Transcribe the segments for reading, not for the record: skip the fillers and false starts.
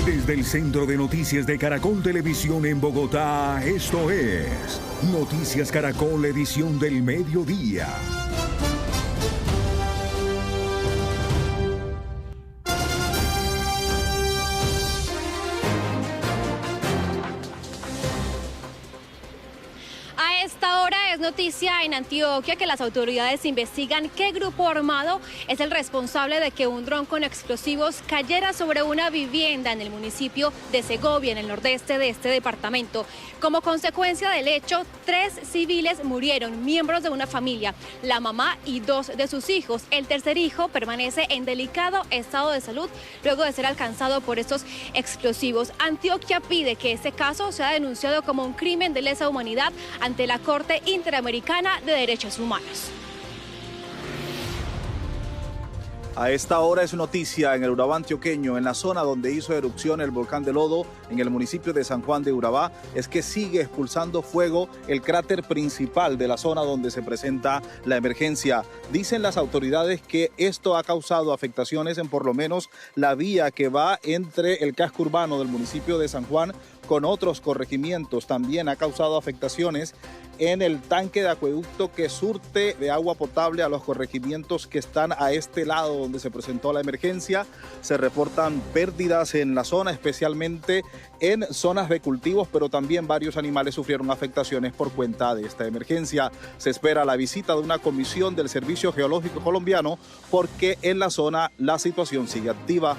Desde el Centro de Noticias de Caracol Televisión en Bogotá, esto es Noticias Caracol, edición del mediodía. Es noticia en Antioquia que las autoridades investigan qué grupo armado es el responsable de que un dron con explosivos cayera sobre una vivienda en el municipio de Segovia, en el nordeste de este departamento. Como consecuencia del hecho, 3 civiles murieron, miembros de una familia, la mamá y 2 de sus hijos. El tercer hijo permanece en delicado estado de salud luego de ser alcanzado por estos explosivos. Antioquia pide que este caso sea denunciado como un crimen de lesa humanidad ante la Corte Interamericana de Derechos Humanos. A esta hora es noticia en el Urabá antioqueño, en la zona donde hizo erupción el volcán de lodo, en el municipio de San Juan de Urabá, es que sigue expulsando fuego el cráter principal de la zona donde se presenta la emergencia. Dicen las autoridades que esto ha causado afectaciones en por lo menos la vía que va entre el casco urbano del municipio de San Juan con otros corregimientos. También ha causado afectaciones en el tanque de acueducto que surte de agua potable a los corregimientos que están a este lado donde se presentó la emergencia. Se reportan pérdidas en la zona, especialmente en zonas de cultivos, pero también varios animales sufrieron afectaciones por cuenta de esta emergencia. Se espera la visita de una comisión del Servicio Geológico Colombiano porque en la zona la situación sigue activa.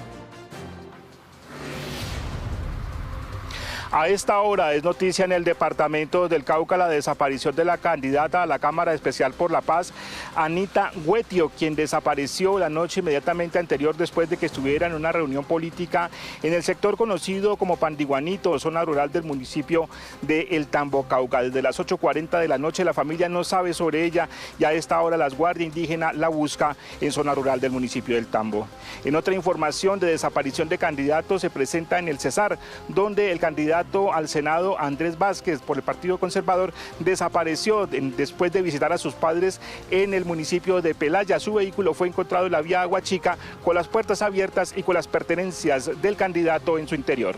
A esta hora es noticia en el departamento del Cauca la desaparición de la candidata a la Cámara Especial por la Paz, Anita Guetio, quien desapareció la noche inmediatamente anterior después de que estuviera en una reunión política en el sector conocido como Pandiguanito, zona rural del municipio de El Tambo, Cauca. Desde las 8:40 de la noche la familia no sabe sobre ella y a esta hora la Guardia Indígena la busca en zona rural del municipio del Tambo. En otra información de desaparición de candidatos se presenta en el Cesar, donde el candidato al Senado Andrés Vázquez por el Partido Conservador desapareció después de visitar a sus padres en el municipio de Pelaya. Su vehículo fue encontrado en la vía Agua Chica con las puertas abiertas y con las pertenencias del candidato en su interior.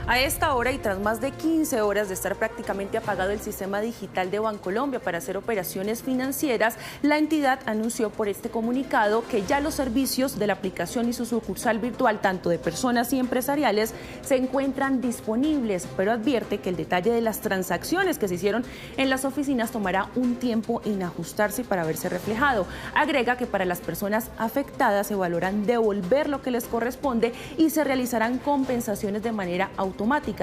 A esta hora y tras más de 15 horas de estar prácticamente apagado el sistema digital de Bancolombia para hacer operaciones financieras, la entidad anunció por este comunicado que ya los servicios de la aplicación y su sucursal virtual, tanto de personas y empresariales, se encuentran disponibles, pero advierte que el detalle de las transacciones que se hicieron en las oficinas tomará un tiempo en ajustarse para verse reflejado. Agrega que para las personas afectadas se valoran devolver lo que les corresponde y se realizarán compensaciones de manera automática,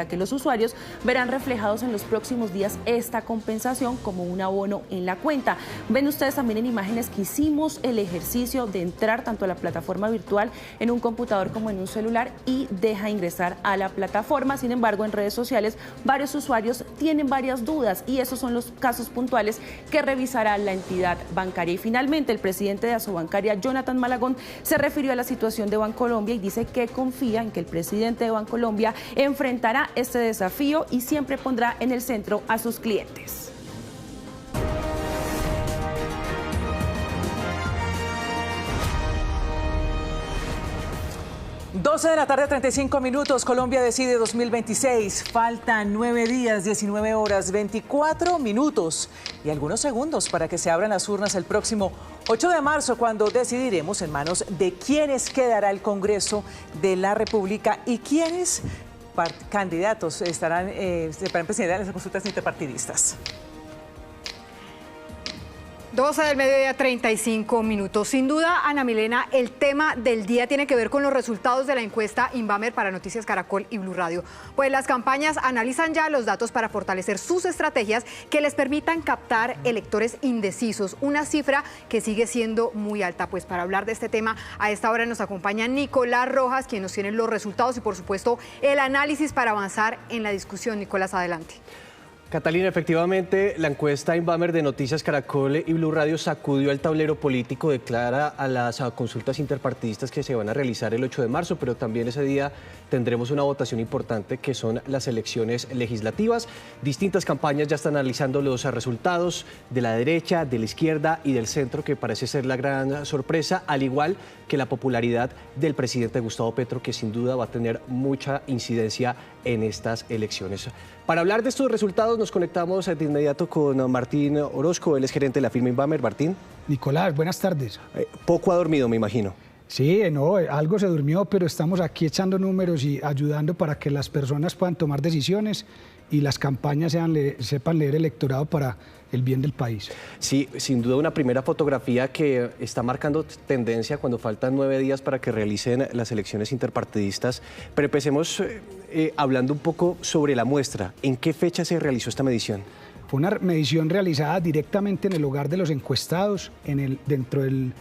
que los usuarios verán reflejados en los próximos días esta compensación como un abono en la cuenta. Ven ustedes también en imágenes que hicimos el ejercicio de entrar tanto a la plataforma virtual en un computador como en un celular y deja ingresar a la plataforma. Sin embargo, en redes sociales varios usuarios tienen varias dudas y esos son los casos puntuales que revisará la entidad bancaria. Y finalmente, el presidente de Asobancaria, Jonathan Malagón, se refirió a la situación de Bancolombia y dice que confía en que el presidente de Bancolombia enfrentará este desafío y siempre pondrá en el centro a sus clientes. Doce de la tarde, 35 minutos. Colombia decide 2026. Faltan 9 días, 19 horas, 24 minutos y algunos segundos para que se abran las urnas el próximo 8 de marzo, cuando decidiremos en manos de quiénes quedará el Congreso de la República y quiénes candidatos estarán para presidir las consultas interpartidistas. 12 del mediodía, 35 minutos. Sin duda, Ana Milena, el tema del día tiene que ver con los resultados de la encuesta Inbamer para Noticias Caracol y Blue Radio. Pues las campañas analizan ya los datos para fortalecer sus estrategias que les permitan captar electores indecisos, una cifra que sigue siendo muy alta. Pues para hablar de este tema, a esta hora nos acompaña Nicolás Rojas, quien nos tiene los resultados y por supuesto el análisis para avanzar en la discusión. Nicolás, adelante. Catalina, efectivamente, la encuesta Inbamer de Noticias Caracol y Blue Radio sacudió el tablero político de cara a las consultas interpartidistas que se van a realizar el 8 de marzo, pero también ese día tendremos una votación importante que son las elecciones legislativas. Distintas campañas ya están analizando los resultados de la derecha, de la izquierda y del centro, que parece ser la gran sorpresa, al igual que la popularidad del presidente Gustavo Petro, que sin duda va a tener mucha incidencia en estas elecciones. Para hablar de estos resultados nos conectamos de inmediato con Martín Orozco, él es gerente de la firma Inbamer. Martín. Nicolás, buenas tardes. Poco ha dormido, me imagino. Sí, no, algo se durmió, pero estamos aquí echando números y ayudando para que las personas puedan tomar decisiones y las campañas sepan leer el electorado para el bien del país. Sí, sin duda una primera fotografía que está marcando tendencia cuando faltan 9 días para que realicen las elecciones interpartidistas. Pero empecemos hablando un poco sobre la muestra. ¿En qué fecha se realizó esta medición? Fue una medición realizada directamente en el hogar de los encuestados, dentro del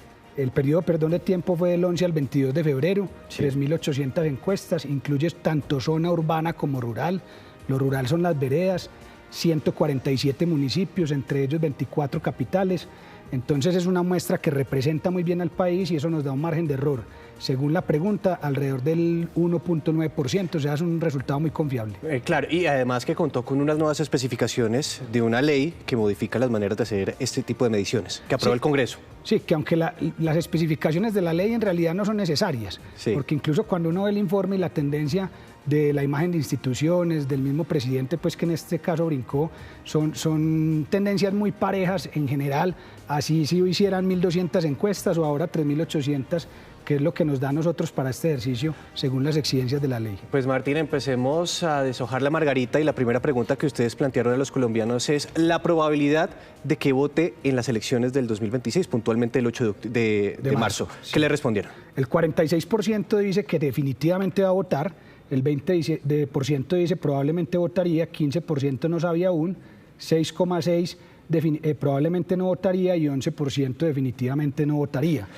periodo de tiempo fue del 11 al 22 de febrero, sí. 3.800 encuestas, incluye tanto zona urbana como rural. Lo rural son las veredas, 147 municipios, entre ellos 24 capitales. Entonces es una muestra que representa muy bien al país y eso nos da un margen de error. Según la pregunta, alrededor del 1.9%, o sea, es un resultado muy confiable. Claro, y además que contó con unas nuevas especificaciones de una ley que modifica las maneras de hacer este tipo de mediciones, que aprobó el Congreso. Sí, que aunque las especificaciones de la ley en realidad no son necesarias, sí. Porque incluso cuando uno ve el informe y la tendencia de la imagen de instituciones, del mismo presidente, pues que en este caso brincó, son tendencias muy parejas en general, así si hicieran 1.200 encuestas o ahora 3.800, que es lo que nos da a nosotros para este ejercicio según las exigencias de la ley. Pues Martín, empecemos a deshojar la margarita y la primera pregunta que ustedes plantearon a los colombianos es la probabilidad de que vote en las elecciones del 2026, puntualmente el 8 de marzo. Sí. ¿Qué le respondieron? El 46% dice que definitivamente va a votar, el 20% dice probablemente votaría, 15% no sabía aún, 6,6% probablemente no votaría y 11% definitivamente no votaría.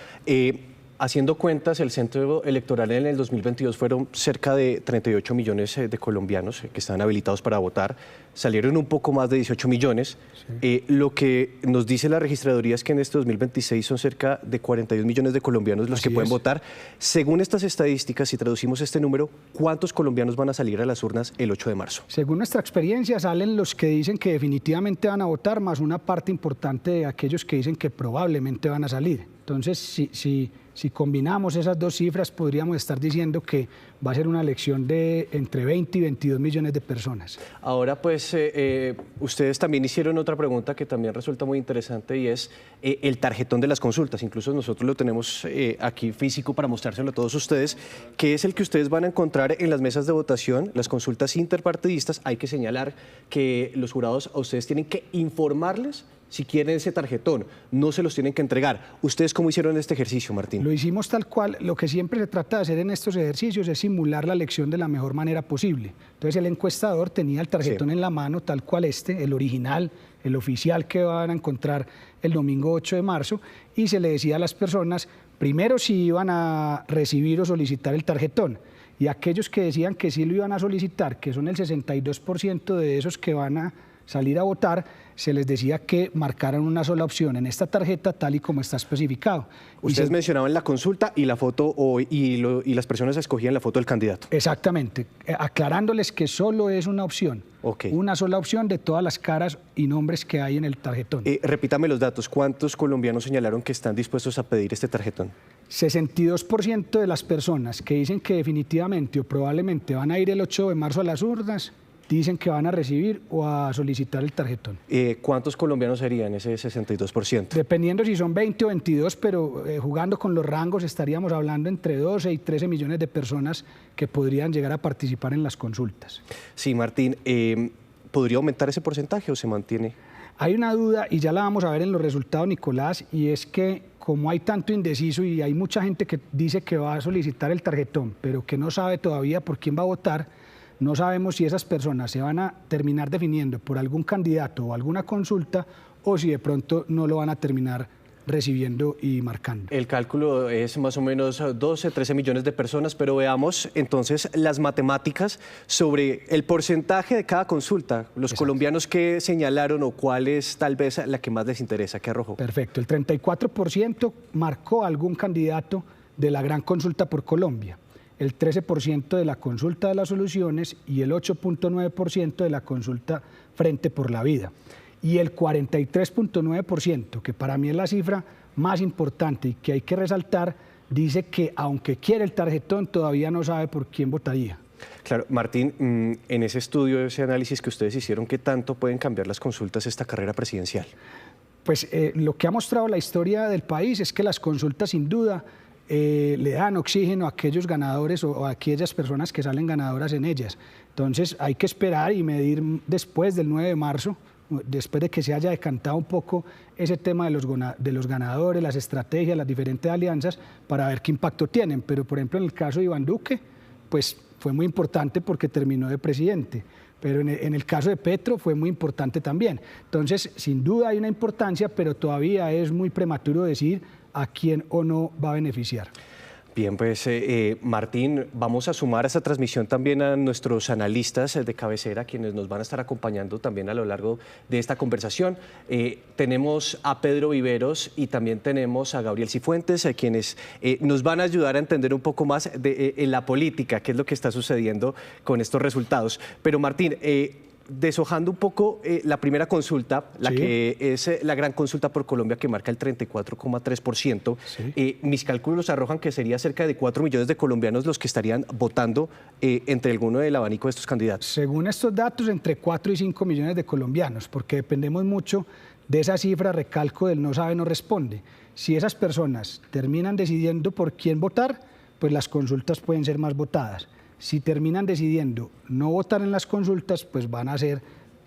Haciendo cuentas, el centro electoral en el 2022 fueron cerca de 38 millones de colombianos que estaban habilitados para votar. Salieron un poco más de 18 millones. Sí. Lo que nos dice la registraduría es que en este 2026 son cerca de 42 millones de colombianos los que pueden votar. Según estas estadísticas, si traducimos este número, ¿cuántos colombianos van a salir a las urnas el 8 de marzo? Según nuestra experiencia, salen los que dicen que definitivamente van a votar, más una parte importante de aquellos que dicen que probablemente van a salir. Entonces, si combinamos esas dos cifras, podríamos estar diciendo que va a ser una elección de entre 20 y 22 millones de personas. Ahora, pues, ustedes también hicieron otra pregunta que también resulta muy interesante y es el tarjetón de las consultas. Incluso nosotros lo tenemos aquí físico para mostrárselo a todos ustedes, que es el que ustedes van a encontrar en las mesas de votación, las consultas interpartidistas. Hay que señalar que los jurados a ustedes tienen que informarles si quieren ese tarjetón, no se los tienen que entregar. ¿Ustedes cómo hicieron este ejercicio, Martín? Lo hicimos tal cual. Lo que siempre se trata de hacer en estos ejercicios es simular la elección de la mejor manera posible. Entonces el encuestador tenía el tarjetón en la mano, tal cual el original, el oficial que van a encontrar el domingo 8 de marzo, y se le decía a las personas, primero si iban a recibir o solicitar el tarjetón, y aquellos que decían que sí lo iban a solicitar, que son el 62% de esos que van a salir a votar, se les decía que marcaran una sola opción en esta tarjeta tal y como está especificado. Ustedes mencionaban la consulta y la foto y las personas escogían la foto del candidato. Exactamente, aclarándoles que solo es una opción, una sola opción de todas las caras y nombres que hay en el tarjetón. Repítame los datos, ¿cuántos colombianos señalaron que están dispuestos a pedir este tarjetón? 62% de las personas que dicen que definitivamente o probablemente van a ir el 8 de marzo a las urnas, dicen que van a recibir o a solicitar el tarjetón. ¿Cuántos colombianos serían ese 62%? Dependiendo si son 20 o 22, pero jugando con los rangos estaríamos hablando entre 12 y 13 millones de personas que podrían llegar a participar en las consultas. Sí, Martín, ¿podría aumentar ese porcentaje o se mantiene? Hay una duda y ya la vamos a ver en los resultados, Nicolás, y es que como hay tanto indeciso y hay mucha gente que dice que va a solicitar el tarjetón, pero que no sabe todavía por quién va a votar, no sabemos si esas personas se van a terminar definiendo por algún candidato o alguna consulta o si de pronto no lo van a terminar recibiendo y marcando. El cálculo es más o menos 12, 13 millones de personas, pero veamos entonces las matemáticas sobre el porcentaje de cada consulta. Los colombianos que señalaron o cuál es tal vez la que más les interesa, ¿qué arrojó? Perfecto, el 34% marcó algún candidato de la gran consulta por Colombia, el 13% de la consulta de las soluciones y el 8.9% de la consulta Frente por la Vida. Y el 43.9%, que para mí es la cifra más importante y que hay que resaltar, dice que aunque quiere el tarjetón, todavía no sabe por quién votaría. Claro, Martín, en ese estudio, ese análisis que ustedes hicieron, ¿qué tanto pueden cambiar las consultas esta carrera presidencial? Pues lo que ha mostrado la historia del país es que las consultas sin duda le dan oxígeno a aquellos ganadores o a aquellas personas que salen ganadoras en ellas. Entonces hay que esperar y medir después del 9 de marzo, después de que se haya decantado un poco ese tema de los ganadores, las estrategias, las diferentes alianzas, para ver qué impacto tienen. Pero, por ejemplo, en el caso de Iván Duque, pues fue muy importante porque terminó de presidente. Pero en el caso de Petro fue muy importante también. Entonces, sin duda hay una importancia, pero todavía es muy prematuro decir a quién o no va a beneficiar. Bien, pues Martín, vamos a sumar a esta transmisión también a nuestros analistas de cabecera, quienes nos van a estar acompañando también a lo largo de esta conversación. Tenemos a Pedro Viveros y también tenemos a Gabriel Cifuentes, quienes nos van a ayudar a entender un poco más de la política, qué es lo que está sucediendo con estos resultados. Pero Martín, deshojando un poco la primera consulta, la que es la gran consulta por Colombia, que marca el 34,3%, mis cálculos arrojan que sería cerca de 4 millones de colombianos los que estarían votando entre alguno del abanico de estos candidatos. Según estos datos, entre 4 y 5 millones de colombianos, porque dependemos mucho de esa cifra, recalco, del no sabe, no responde. Si esas personas terminan decidiendo por quién votar, pues las consultas pueden ser más votadas. Si terminan decidiendo no votar en las consultas, pues van a ser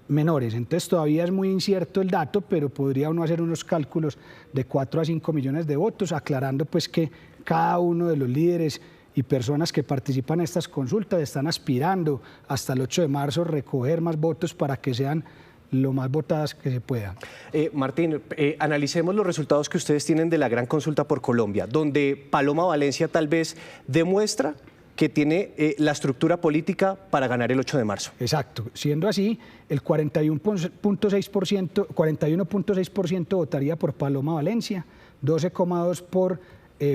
menores. Entonces todavía es muy incierto el dato, pero podría uno hacer unos cálculos de 4 a 5 millones de votos, aclarando pues que cada uno de los líderes y personas que participan en estas consultas están aspirando hasta el 8 de marzo recoger más votos para que sean lo más votadas que se puedan. Martín, analicemos los resultados que ustedes tienen de la gran consulta por Colombia, donde Paloma Valencia tal vez demuestra que tiene la estructura política para ganar el 8 de marzo. Exacto. Siendo así, el 41.6% votaría por Paloma Valencia, 12,2% por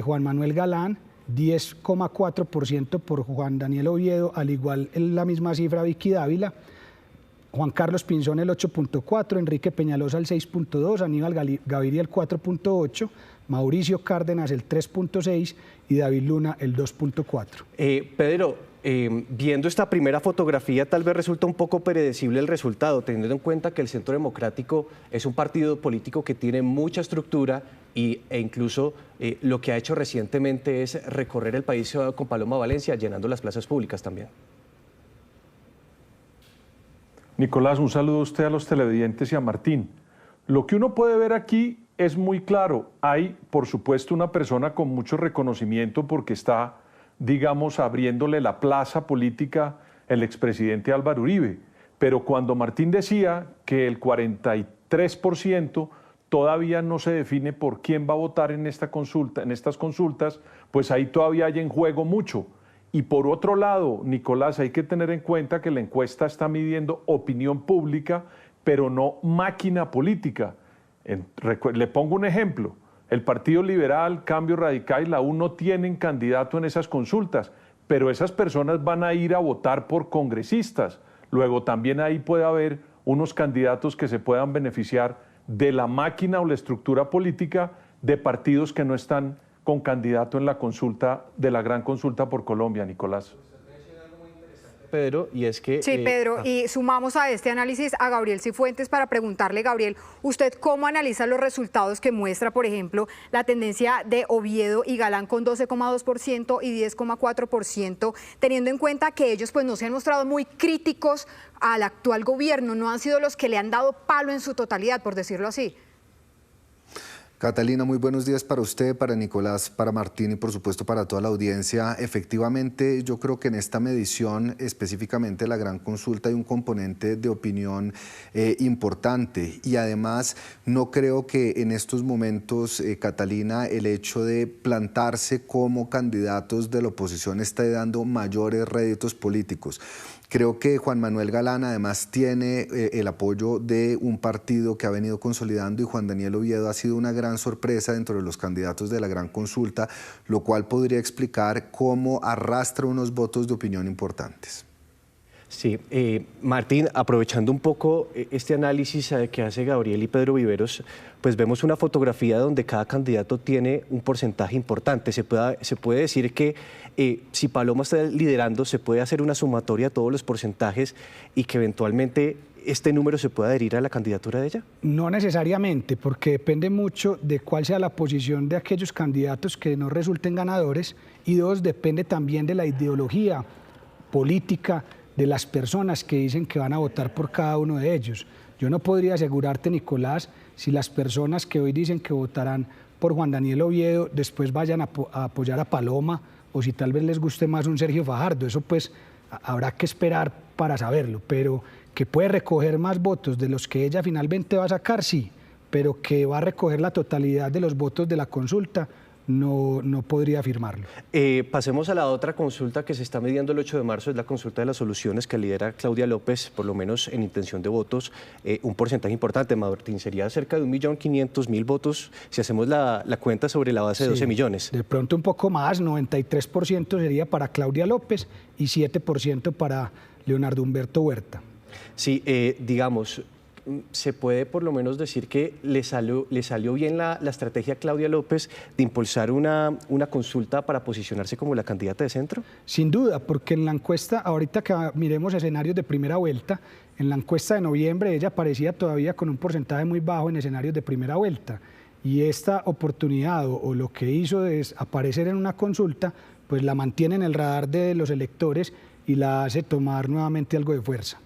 Juan Manuel Galán, 10,4% por Juan Daniel Oviedo, al igual en la misma cifra Vicky Dávila, Juan Carlos Pinzón el 8,4%, Enrique Peñalosa el 6,2%, Aníbal Gaviria el 4,8%, Mauricio Cárdenas el 3,6% y David Luna el 2,4%. Pedro, viendo esta primera fotografía tal vez resulta un poco predecible el resultado, teniendo en cuenta que el Centro Democrático es un partido político que tiene mucha estructura e incluso lo que ha hecho recientemente es recorrer el país con Paloma Valencia, llenando las plazas públicas también. Nicolás, un saludo a usted, a los televidentes y a Martín. Lo que uno puede ver aquí es muy claro. Hay, por supuesto, una persona con mucho reconocimiento porque está, digamos, abriéndole la plaza política el expresidente Álvaro Uribe. Pero cuando Martín decía que el 43% todavía no se define por quién va a votar en esta consulta, en estas consultas, pues ahí todavía hay en juego mucho. Y por otro lado, Nicolás, hay que tener en cuenta que la encuesta está midiendo opinión pública, pero no máquina política. Le pongo un ejemplo. El Partido Liberal, Cambio Radical y la U no tienen candidato en esas consultas, pero esas personas van a ir a votar por congresistas. Luego también ahí puede haber unos candidatos que se puedan beneficiar de la máquina o la estructura política de partidos que no están con candidato en la consulta de la gran consulta por Colombia, Nicolás. Pedro, y es que... Sí, Pedro, y sumamos a este análisis a Gabriel Cifuentes para preguntarle, Gabriel, ¿usted cómo analiza los resultados que muestra, por ejemplo, la tendencia de Oviedo y Galán con 12,2% y 10,4%, teniendo en cuenta que ellos pues no se han mostrado muy críticos al actual gobierno, no han sido los que le han dado palo en su totalidad, por decirlo así? Catalina, muy buenos días para usted, para Nicolás, para Martín y por supuesto para toda la audiencia. Efectivamente, yo creo que en esta medición, específicamente la gran consulta, hay un componente de opinión importante y además no creo que en estos momentos, Catalina, el hecho de plantarse como candidatos de la oposición esté dando mayores réditos políticos. Creo que Juan Manuel Galán además tiene el apoyo de un partido que ha venido consolidando y Juan Daniel Oviedo ha sido una gran sorpresa dentro de los candidatos de la gran consulta, lo cual podría explicar cómo arrastra unos votos de opinión importantes. Sí, Martín, aprovechando un poco este análisis que hace Gabriel y Pedro Viveros, pues vemos una fotografía donde cada candidato tiene un porcentaje importante. Se puede decir que si Paloma está liderando, se puede hacer una sumatoria de todos los porcentajes y que eventualmente este número se pueda adherir a la candidatura de ella. No necesariamente, porque depende mucho de cuál sea la posición de aquellos candidatos que no resulten ganadores y dos, depende también de la ideología política de las personas que dicen que van a votar por cada uno de ellos. Yo no podría asegurarte, Nicolás, si las personas que hoy dicen que votarán por Juan Daniel Oviedo después vayan a apoyar a Paloma o si tal vez les guste más un Sergio Fajardo. Eso pues habrá que esperar para saberlo, pero que puede recoger más votos de los que ella finalmente va a sacar, sí, pero que va a recoger la totalidad de los votos de la consulta, no podría afirmarlo. Pasemos a la otra consulta que se está midiendo el 8 de marzo, es la consulta de las soluciones que lidera Claudia López, por lo menos en intención de votos, un porcentaje importante, Martín, sería cerca de 1.500.000 votos si hacemos la cuenta sobre la base de 12 millones. De pronto un poco más, 93% sería para Claudia López y 7% para Leonardo Humberto Huerta. Sí, digamos, se puede por lo menos decir que le salió bien la estrategia a Claudia López de impulsar una consulta para posicionarse como la candidata de centro. Sin duda, porque en la encuesta, ahorita que miremos escenarios de primera vuelta, en la encuesta de noviembre ella aparecía todavía con un porcentaje muy bajo en escenarios de primera vuelta. Y esta oportunidad o lo que hizo es aparecer en una consulta, pues la mantiene en el radar de los electores y la hace tomar nuevamente algo de fuerza.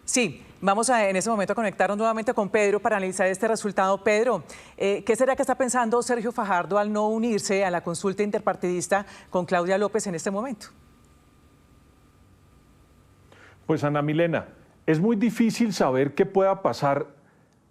Sí, vamos en ese momento a conectarnos nuevamente con Pedro para analizar este resultado. Pedro, ¿qué será que está pensando Sergio Fajardo al no unirse a la consulta interpartidista con Claudia López en este momento? Pues Ana Milena, es muy difícil saber qué pueda pasar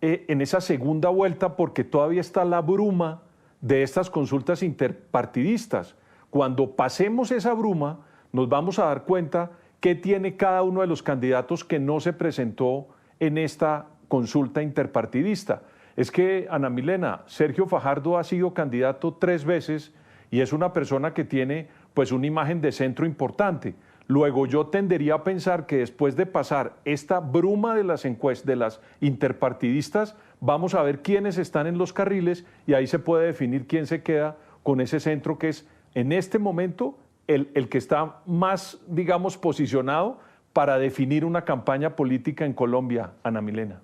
en esa segunda vuelta porque todavía está la bruma de estas consultas interpartidistas. Cuando pasemos esa bruma, nos vamos a dar cuenta qué tiene cada uno de los candidatos que no se presentó en esta consulta interpartidista. Es que, Ana Milena, Sergio Fajardo ha sido candidato 3 veces y es una persona que tiene pues una imagen de centro importante. Luego yo tendería a pensar que después de pasar esta bruma de las encuestas, de las interpartidistas, vamos a ver quiénes están en los carriles y ahí se puede definir quién se queda con ese centro que es en este momento el que está más, digamos, posicionado para definir una campaña política en Colombia, Ana Milena.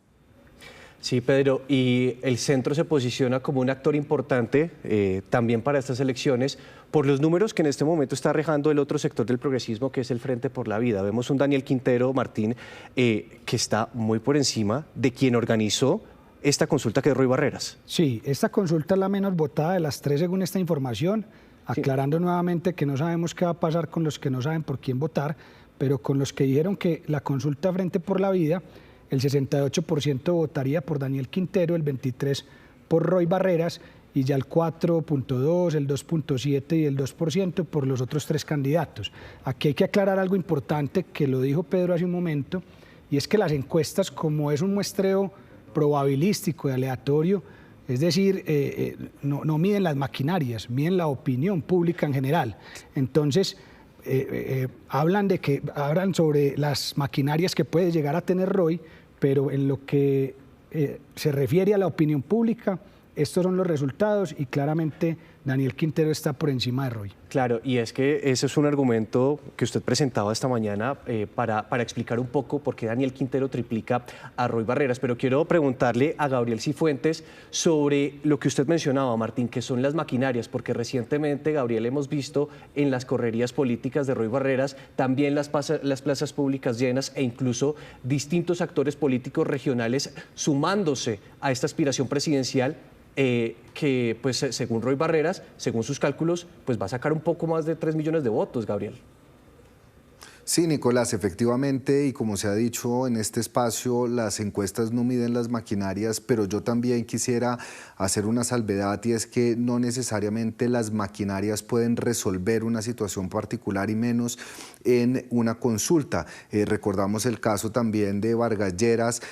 Sí, Pedro, y el centro se posiciona como un actor importante también para estas elecciones por los números que en este momento está arrojando el otro sector del progresismo, que es el Frente por la Vida. Vemos un Daniel Quintero, Martín, que está muy por encima de quien organizó esta consulta, que es Roy Barreras. Sí, esta consulta es la menos votada de las 3 según esta información, aclarando nuevamente que no sabemos qué va a pasar con los que no saben por quién votar, pero con los que dijeron que la consulta Frente por la Vida, el 68% votaría por Daniel Quintero, el 23% por Roy Barreras y ya el 4.2%, el 2.7% y el 2% por los otros 3 candidatos. Aquí hay que aclarar algo importante que lo dijo Pedro hace un momento, y es que las encuestas, como es un muestreo probabilístico y aleatorio, es decir, no miden las maquinarias, miden la opinión pública en general. Entonces, hablan sobre las maquinarias que puede llegar a tener Roy, pero en lo que se refiere a la opinión pública, estos son los resultados y claramente Daniel Quintero está por encima de Roy. Claro, y es que ese es un argumento que usted presentaba esta mañana para explicar un poco por qué Daniel Quintero triplica a Roy Barreras. Pero quiero preguntarle a Gabriel Cifuentes sobre lo que usted mencionaba, Martín, que son las maquinarias, porque recientemente, Gabriel, hemos visto en las correrías políticas de Roy Barreras también las plazas públicas llenas e incluso distintos actores políticos regionales sumándose a esta aspiración presidencial. Que pues según Roy Barreras, según sus cálculos, pues va a sacar un poco más de 3 millones de votos, Gabriel. Sí, Nicolás, efectivamente, y como se ha dicho en este espacio, las encuestas no miden las maquinarias, pero yo también quisiera hacer una salvedad, y es que no necesariamente las maquinarias pueden resolver una situación particular, y menos en una consulta. Recordamos el caso también de Vargas Lleras,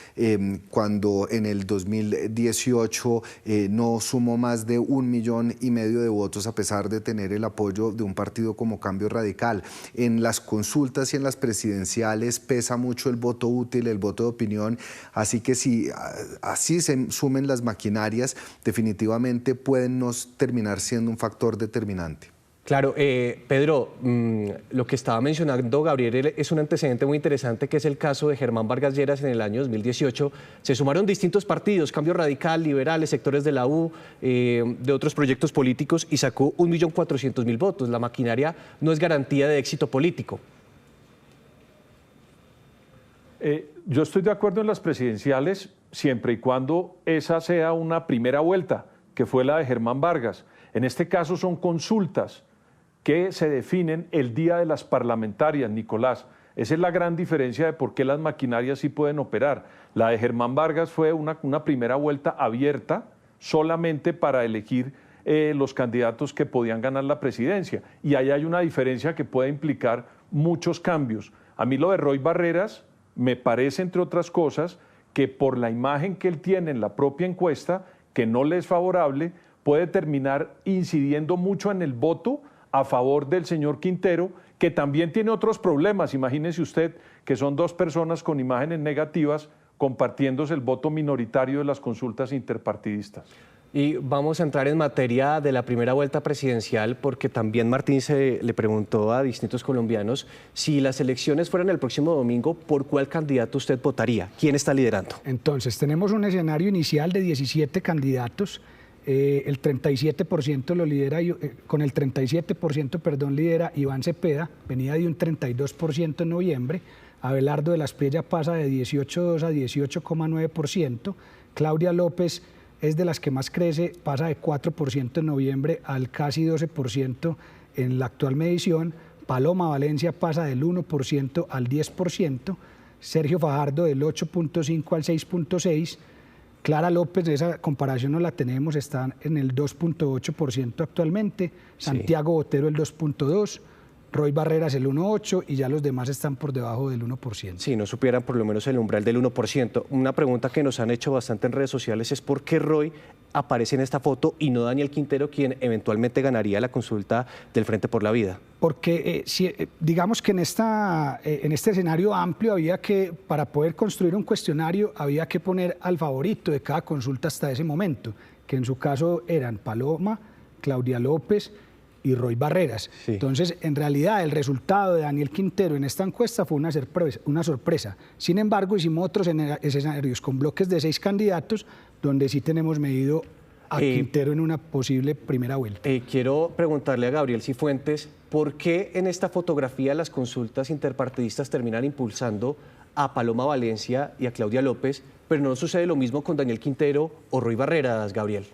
cuando en el 2018 no sumó más de 1,5 millones de votos, a pesar de tener el apoyo de un partido como Cambio Radical. En las consultas y en las presidenciales pesa mucho el voto útil, el voto de opinión, así que si así se sumen las maquinarias, definitivamente pueden no terminar siendo un factor determinante. Claro, Pedro, lo que estaba mencionando Gabriel es un antecedente muy interesante, que es el caso de Germán Vargas Lleras en el año 2018. Se sumaron distintos partidos, Cambio Radical, liberales, sectores de la U, de otros proyectos políticos, y sacó 1.400.000 votos. La maquinaria no es garantía de éxito político. Yo estoy de acuerdo en las presidenciales siempre y cuando esa sea una primera vuelta, que fue la de Germán Vargas. En este caso son consultas que se definen el día de las parlamentarias, Nicolás. Esa es la gran diferencia de por qué las maquinarias sí pueden operar. La de Germán Vargas fue una primera vuelta abierta solamente para elegir los candidatos que podían ganar la presidencia. Y ahí hay una diferencia que puede implicar muchos cambios. A mí lo de Roy Barreras me parece, entre otras cosas, que por la imagen que él tiene en la propia encuesta, que no le es favorable, puede terminar incidiendo mucho en el voto a favor del señor Quintero, que también tiene otros problemas. Imagínese usted que son dos personas con imágenes negativas compartiéndose el voto minoritario de las consultas interpartidistas. Y vamos a entrar en materia de la primera vuelta presidencial, porque también Martín le preguntó a distintos colombianos si las elecciones fueran el próximo domingo, ¿por cuál candidato usted votaría? ¿Quién está liderando? Entonces, tenemos un escenario inicial de 17 candidatos. El 37% lo lidera, con el 37%, perdón, lidera Iván Cepeda, venía de un 32% en noviembre. Abelardo de la Espriella pasa de 18,2 a 18,9%. Claudia López es de las que más crece, pasa de 4% en noviembre al casi 12% en la actual medición. Paloma Valencia pasa del 1% al 10%. Sergio Fajardo del 8.5 al 6.6%. Clara López, esa comparación no la tenemos, está en el 2.8% actualmente. Santiago Botero el 2.2%. Roy Barreras el 1.8% y ya los demás están por debajo del 1%. Si no supieran por lo menos el umbral del 1%. Una pregunta que nos han hecho bastante en redes sociales es por qué Roy aparece en esta foto y no Daniel Quintero, quien eventualmente ganaría la consulta del Frente por la Vida. Porque digamos que en este escenario amplio para poder construir un cuestionario había que poner al favorito de cada consulta hasta ese momento, que en su caso eran Paloma, Claudia López y Roy Barreras. Sí. Entonces, en realidad, el resultado de Daniel Quintero en esta encuesta fue una sorpresa. Sin embargo, hicimos otros escenarios con bloques de 6 candidatos, donde sí tenemos medido a Quintero en una posible primera vuelta. Quiero preguntarle a Gabriel Cifuentes, ¿por qué en esta fotografía las consultas interpartidistas terminan impulsando a Paloma Valencia y a Claudia López, pero no sucede lo mismo con Daniel Quintero o Roy Barreras, Gabriel?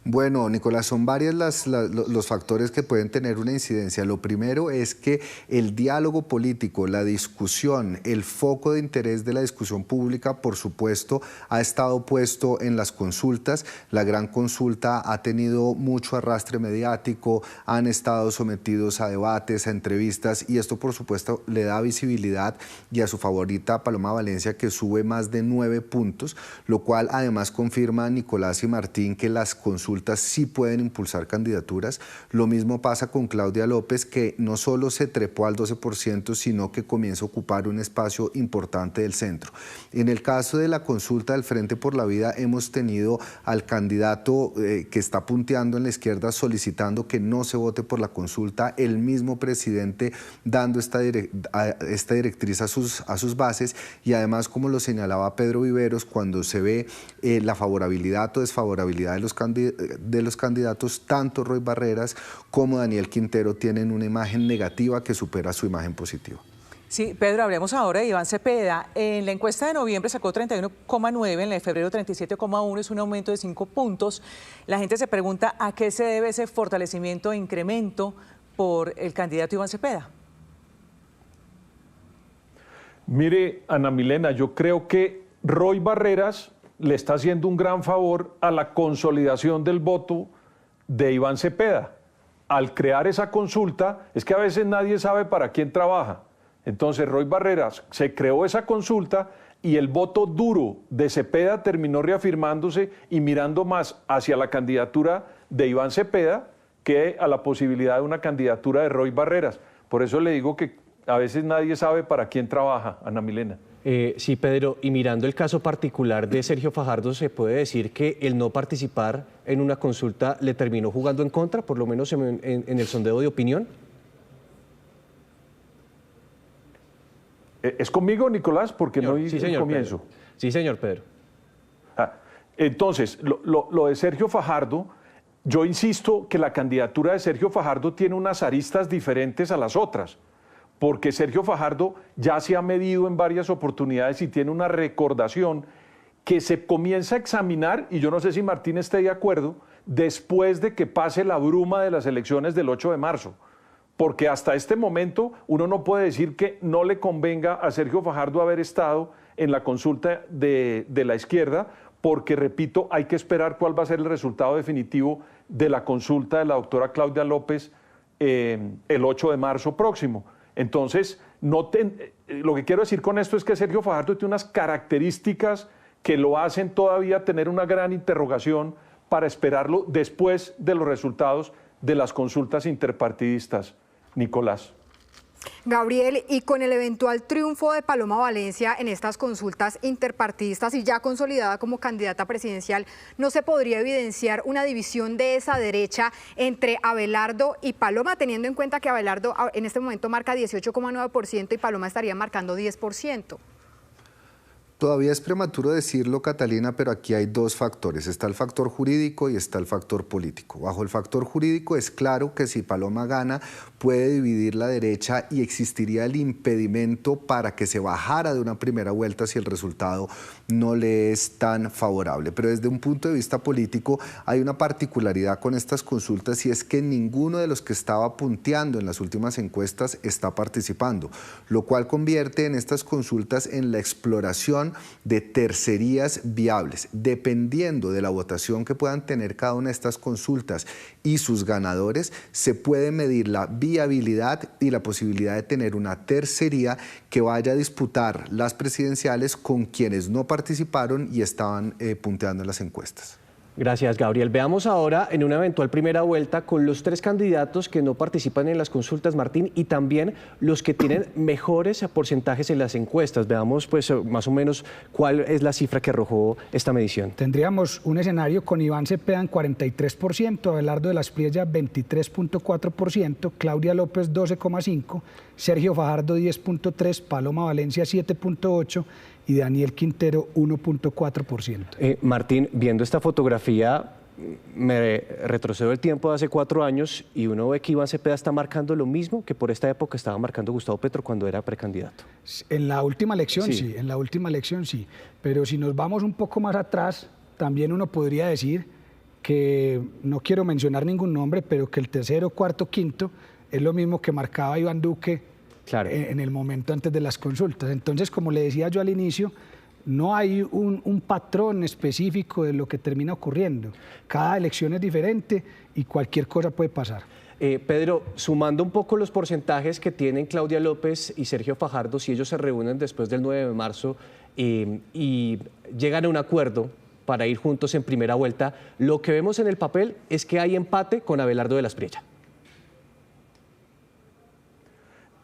Bueno, Nicolás, son varios los factores que pueden tener una incidencia. Lo primero es que el diálogo político, la discusión, el foco de interés de la discusión pública, por supuesto, ha estado puesto en las consultas. La gran consulta ha tenido mucho arrastre mediático, han estado sometidos a debates, a entrevistas, y esto, por supuesto, le da visibilidad, y a su favorita Paloma Valencia, que sube más de 9 puntos, lo cual además confirma, Nicolás y Martín, que las consultas consultas sí pueden impulsar candidaturas. Lo mismo pasa con Claudia López, que no solo se trepó al 12%, sino que comienza a ocupar un espacio importante del centro. En el caso de la consulta del Frente por la Vida, hemos tenido al candidato que está punteando en la izquierda solicitando que no se vote por la consulta, el mismo presidente dando esta directriz a sus bases, y además, como lo señalaba Pedro Viveros, cuando se ve la favorabilidad o desfavorabilidad de los candidatos, tanto Roy Barreras como Daniel Quintero tienen una imagen negativa que supera su imagen positiva. Sí, Pedro, hablemos ahora de Iván Cepeda. En la encuesta de noviembre sacó 31,9, en la de febrero 37,1, es un aumento de 5 puntos. La gente se pregunta a qué se debe ese fortalecimiento e incremento por el candidato Iván Cepeda. Mire, Ana Milena, yo creo que Roy Barreras le está haciendo un gran favor a la consolidación del voto de Iván Cepeda. Al crear esa consulta, es que a veces nadie sabe para quién trabaja. Entonces, Roy Barreras se creó esa consulta y el voto duro de Cepeda terminó reafirmándose y mirando más hacia la candidatura de Iván Cepeda que a la posibilidad de una candidatura de Roy Barreras. Por eso le digo que a veces nadie sabe para quién trabaja, Ana Milena. Sí, Pedro, y mirando el caso particular de Sergio Fajardo, ¿se puede decir que el no participar en una consulta le terminó jugando en contra, por lo menos en el sondeo de opinión? ¿Es conmigo, Nicolás? Porque señor, no hice el comienzo. Pedro. Sí, señor Pedro. Entonces, lo de Sergio Fajardo, yo insisto que la candidatura de Sergio Fajardo tiene unas aristas diferentes a las otras, porque Sergio Fajardo ya se ha medido en varias oportunidades y tiene una recordación que se comienza a examinar, y yo no sé si Martín esté de acuerdo, después de que pase la bruma de las elecciones del 8 de marzo. Porque hasta este momento uno no puede decir que no le convenga a Sergio Fajardo haber estado en la consulta de la izquierda, porque, repito, hay que esperar cuál va a ser el resultado definitivo de la consulta de la doctora Claudia López el 8 de marzo próximo. Entonces, lo que quiero decir con esto es que Sergio Fajardo tiene unas características que lo hacen todavía tener una gran interrogación para esperarlo después de los resultados de las consultas interpartidistas. Nicolás. Gabriel, y con el eventual triunfo de Paloma Valencia en estas consultas interpartidistas y ya consolidada como candidata presidencial, ¿no se podría evidenciar una división de esa derecha entre Abelardo y Paloma, teniendo en cuenta que Abelardo en este momento marca 18,9% y Paloma estaría marcando 10%? Todavía es prematuro decirlo, Catalina, pero aquí hay dos factores. Está el factor jurídico y está el factor político. Bajo el factor jurídico es claro que si Paloma gana, puede dividir la derecha y existiría el impedimento para que se bajara de una primera vuelta si el resultado no le es tan favorable. Pero desde un punto de vista político hay una particularidad con estas consultas, y es que ninguno de los que estaba punteando en las últimas encuestas está participando, lo cual convierte en estas consultas en la exploración de tercerías viables. Dependiendo de la votación que puedan tener cada una de estas consultas y sus ganadores, se puede medir la viabilidad y la posibilidad de tener una tercería que vaya a disputar las presidenciales con quienes no participaron y estaban punteando en las encuestas. Gracias, Gabriel. Veamos ahora en una eventual primera vuelta con los 3 candidatos que no participan en las consultas, Martín, y también los que tienen mejores porcentajes en las encuestas. Veamos pues más o menos cuál es la cifra que arrojó esta medición. Tendríamos un escenario con Iván Cepeda en 43%, Abelardo de las Priella 23,4%, Claudia López 12,5%, Sergio Fajardo 10,3%, Paloma Valencia 7,8% y Daniel Quintero 1,4%. Martín, viendo esta fotografía, me retrocedo el tiempo de hace 4 años y uno ve que Iván Cepeda está marcando lo mismo que por esta época estaba marcando Gustavo Petro cuando era precandidato. En la última elección sí, en la última elección sí, pero si nos vamos un poco más atrás, también uno podría decir que, no quiero mencionar ningún nombre, pero que el tercero, cuarto, quinto es lo mismo que marcaba Iván Duque. Claro. En el momento antes de las consultas. Entonces, como le decía yo al inicio, no hay un patrón específico de lo que termina ocurriendo. Cada elección es diferente y cualquier cosa puede pasar. Pedro, sumando un poco los porcentajes que tienen Claudia López y Sergio Fajardo, si ellos se reúnen después del 9 de marzo y llegan a un acuerdo para ir juntos en primera vuelta. Lo que vemos en el papel es que hay empate con Abelardo de la Espriella.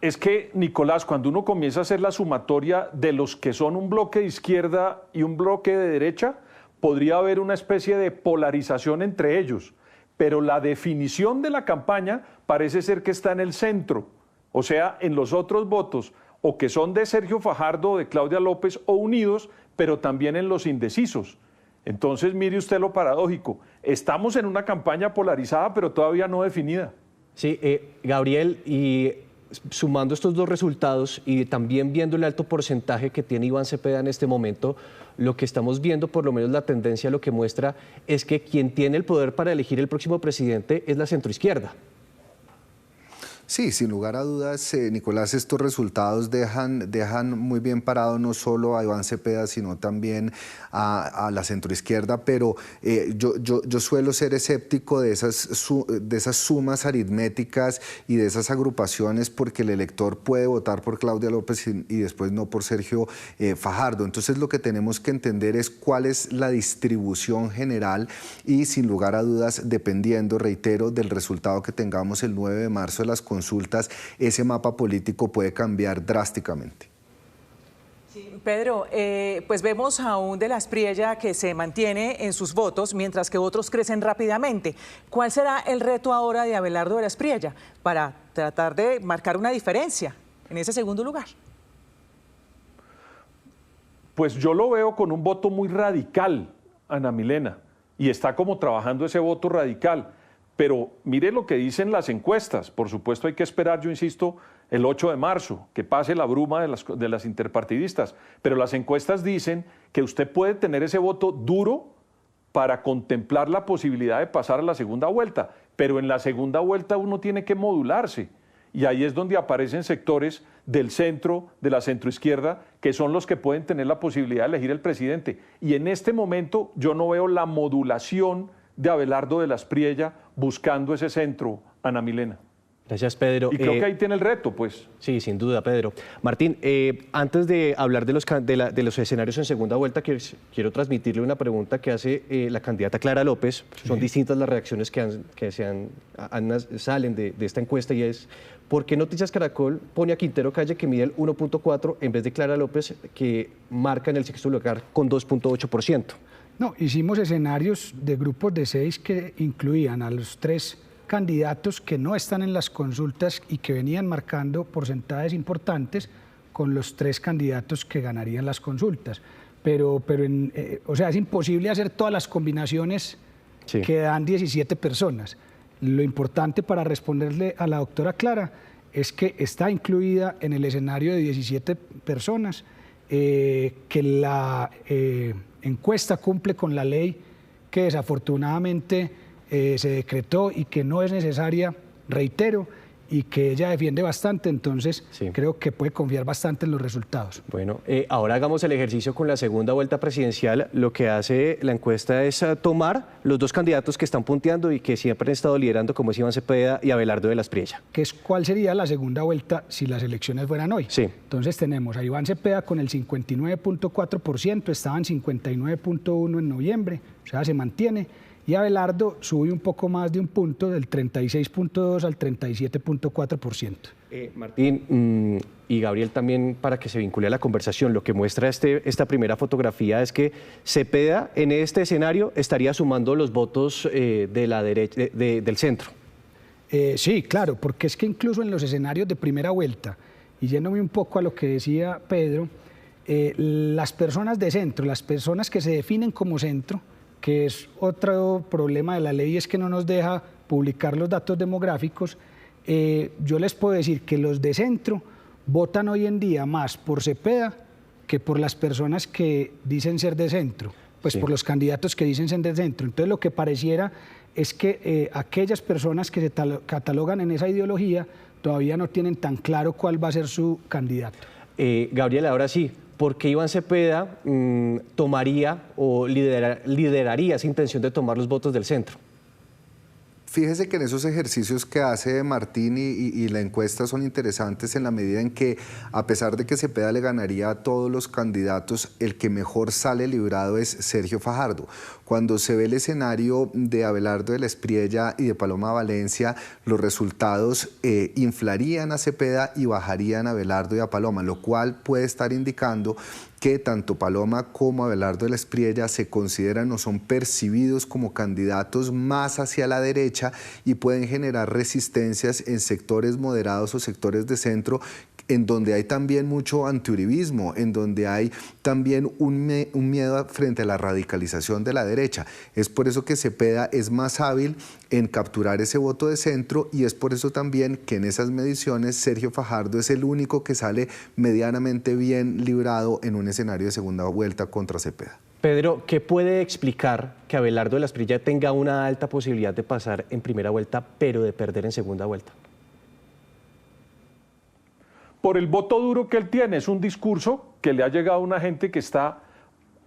Es que, Nicolás, cuando uno comienza a hacer la sumatoria de los que son un bloque de izquierda y un bloque de derecha, podría haber una especie de polarización entre ellos, pero la definición de la campaña parece ser que está en el centro, o sea, en los otros votos, o que son de Sergio Fajardo o de Claudia López o unidos, pero también en los indecisos. Entonces, mire usted lo paradójico, estamos en una campaña polarizada, pero todavía no definida. Sí, Gabriel, y sumando estos dos resultados y también viendo el alto porcentaje que tiene Iván Cepeda en este momento, lo que estamos viendo, por lo menos la tendencia lo que muestra, es que quien tiene el poder para elegir el próximo presidente es la centroizquierda. Sí, sin lugar a dudas, Nicolás, estos resultados dejan muy bien parado no solo a Iván Cepeda, sino también a la centroizquierda, pero yo suelo ser escéptico de esas sumas aritméticas y de esas agrupaciones, porque el elector puede votar por Claudia López y después no por Sergio Fajardo. Entonces lo que tenemos que entender es cuál es la distribución general y, sin lugar a dudas, dependiendo, reitero, del resultado que tengamos el 9 de marzo de las consultas, ese mapa político puede cambiar drásticamente. Sí, Pedro, pues vemos a un de la Espriella que se mantiene en sus votos, mientras que otros crecen rápidamente. ¿Cuál será el reto ahora de Abelardo de la Espriella para tratar de marcar una diferencia en ese segundo lugar? Pues yo lo veo con un voto muy radical, Ana Milena, y está como trabajando ese voto radical. Pero mire lo que dicen las encuestas. Por supuesto hay que esperar, yo insisto, el 8 de marzo, que pase la bruma de las interpartidistas. Pero las encuestas dicen que usted puede tener ese voto duro para contemplar la posibilidad de pasar a la segunda vuelta. Pero en la segunda vuelta uno tiene que modularse. Y ahí es donde aparecen sectores del centro, de la centroizquierda, que son los que pueden tener la posibilidad de elegir el presidente. Y en este momento yo no veo la modulación de Abelardo de la Espriella buscando ese centro, Ana Milena. Gracias, Pedro. Y creo que ahí tiene el reto, pues. Sí, sin duda, Pedro. Martín, antes de hablar de los escenarios en segunda vuelta, quiero transmitirle una pregunta que hace la candidata Clara López. Sí. Son distintas las reacciones que salen de esta encuesta, y es: ¿por qué Noticias Caracol pone a Quintero Calle, que mide el 1.4, en vez de Clara López, que marca en el sexto lugar con 2.8%? No, hicimos escenarios de grupos de 6 que incluían a los 3 candidatos que no están en las consultas y que venían marcando porcentajes importantes con los 3 candidatos que ganarían las consultas. Pero o sea, es imposible hacer todas las combinaciones que dan 17 personas. Lo importante para responderle a la doctora Clara es que está incluida en el escenario de 17 personas, que la encuesta cumple con la ley que desafortunadamente se decretó y que no es necesaria, reitero, y que ella defiende bastante, entonces creo que puede confiar bastante en los resultados. Bueno, ahora hagamos el ejercicio con la segunda vuelta presidencial. Lo que hace la encuesta es tomar los 2 candidatos que están punteando y que siempre han estado liderando, como es Iván Cepeda y Abelardo de la Espriella. ¿Cuál sería la segunda vuelta si las elecciones fueran hoy? Sí. Entonces tenemos a Iván Cepeda con el 59.4%, estaba en 59.1% en noviembre, o sea, se mantiene. Y Abelardo sube un poco más de un punto, del 36.2 al 37.4%. Martín y Gabriel, también para que se vincule a la conversación, lo que muestra esta primera fotografía es que Cepeda en este escenario estaría sumando los votos de la derecha, del centro. Sí, claro, porque es que incluso en los escenarios de primera vuelta, y yéndome un poco a lo que decía Pedro, las personas de centro, las personas que se definen como centro, que es otro problema de la ley, es que no nos deja publicar los datos demográficos. Yo les puedo decir que los de centro votan hoy en día más por Cepeda que por las personas que dicen ser de centro, pues por los candidatos que dicen ser de centro. Entonces lo que pareciera es que aquellas personas que se catalogan en esa ideología todavía no tienen tan claro cuál va a ser su candidato. Gabriel, ahora sí, ¿por qué Iván Cepeda tomaría o lideraría esa intención de tomar los votos del centro? Fíjese que en esos ejercicios que hace Martín y la encuesta son interesantes en la medida en que, a pesar de que Cepeda le ganaría a todos los candidatos, el que mejor sale librado es Sergio Fajardo. Cuando se ve el escenario de Abelardo de la Espriella y de Paloma Valencia, los resultados inflarían a Cepeda y bajarían a Abelardo y a Paloma, lo cual puede estar indicando que tanto Paloma como Abelardo de la Espriella se consideran o son percibidos como candidatos más hacia la derecha y pueden generar resistencias en sectores moderados o sectores de centro, en donde hay también mucho antiuribismo, en donde hay también un miedo frente a la radicalización de la derecha. Es por eso que Cepeda es más hábil en capturar ese voto de centro y es por eso también que en esas mediciones Sergio Fajardo es el único que sale medianamente bien librado en un escenario de segunda vuelta contra Cepeda. Pedro, ¿qué puede explicar que Abelardo de la Espriella tenga una alta posibilidad de pasar en primera vuelta, pero de perder en segunda vuelta? Por el voto duro que él tiene, es un discurso que le ha llegado a una gente que está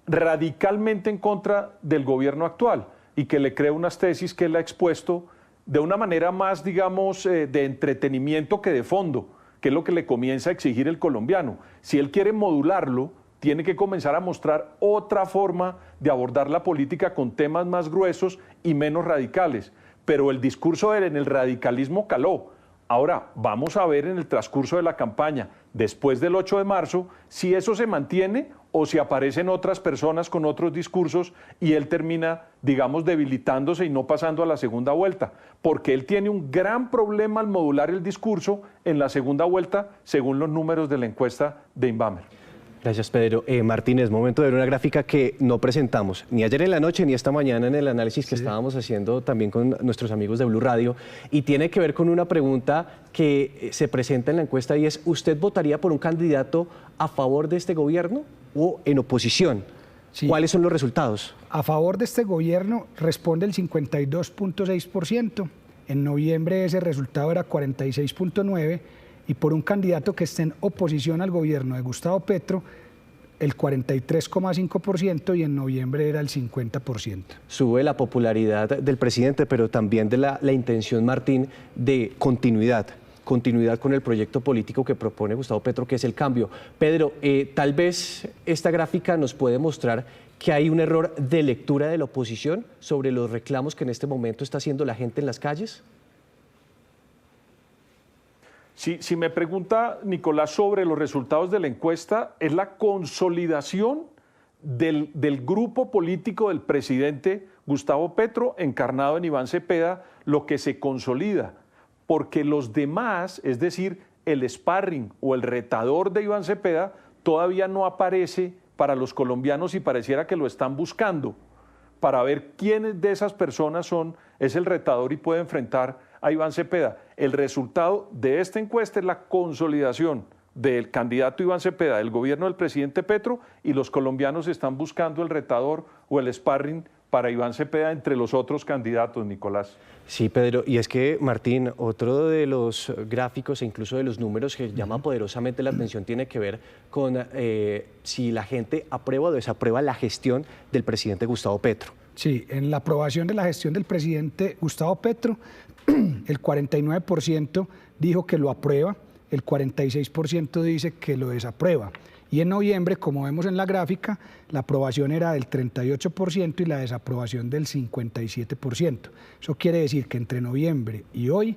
radicalmente en contra del gobierno actual y que le cree unas tesis que él ha expuesto de una manera más, digamos, de entretenimiento que de fondo, que es lo que le comienza a exigir el colombiano. Si él quiere modularlo, tiene que comenzar a mostrar otra forma de abordar la política con temas más gruesos y menos radicales. Pero el discurso de él en el radicalismo caló. Ahora, vamos a ver en el transcurso de la campaña, después del 8 de marzo, si eso se mantiene o si aparecen otras personas con otros discursos y él termina, digamos, debilitándose y no pasando a la segunda vuelta. Porque él tiene un gran problema al modular el discurso en la segunda vuelta, según los números de la encuesta de Inbamer. Gracias, Pedro. Martínez, momento de ver una gráfica que no presentamos ni ayer en la noche ni esta mañana en el análisis que estábamos haciendo también con nuestros amigos de Blue Radio, y tiene que ver con una pregunta que se presenta en la encuesta y es: ¿usted votaría por un candidato a favor de este gobierno o en oposición? Sí. ¿Cuáles son los resultados? A favor de este gobierno responde el 52.6%, en noviembre ese resultado era 46.9%, y por un candidato que esté en oposición al gobierno de Gustavo Petro, el 43,5%, y en noviembre era el 50%. Sube la popularidad del presidente, pero también de la intención, Martín, de continuidad con el proyecto político que propone Gustavo Petro, que es el cambio. Pedro, tal vez esta gráfica nos puede mostrar que hay un error de lectura de la oposición sobre los reclamos que en este momento está haciendo la gente en las calles. Si me pregunta, Nicolás, sobre los resultados de la encuesta, es la consolidación del grupo político del presidente Gustavo Petro, encarnado en Iván Cepeda, lo que se consolida. Porque los demás, es decir, el sparring o el retador de Iván Cepeda, todavía no aparece para los colombianos y pareciera que lo están buscando para ver quiénes de esas personas es el retador y puede enfrentar a Iván Cepeda. El resultado de esta encuesta es la consolidación del candidato Iván Cepeda, del gobierno del presidente Petro, y los colombianos están buscando el retador o el sparring para Iván Cepeda entre los otros candidatos, Nicolás. Sí, Pedro, y es que, Martín, otro de los gráficos e incluso de los números que llama poderosamente la atención tiene que ver con si la gente aprueba o desaprueba la gestión del presidente Gustavo Petro. Sí, en la aprobación de la gestión del presidente Gustavo Petro, el 49% dijo que lo aprueba, el 46% dice que lo desaprueba. Y en noviembre, como vemos en la gráfica, la aprobación era del 38% y la desaprobación del 57%. Eso quiere decir que entre noviembre y hoy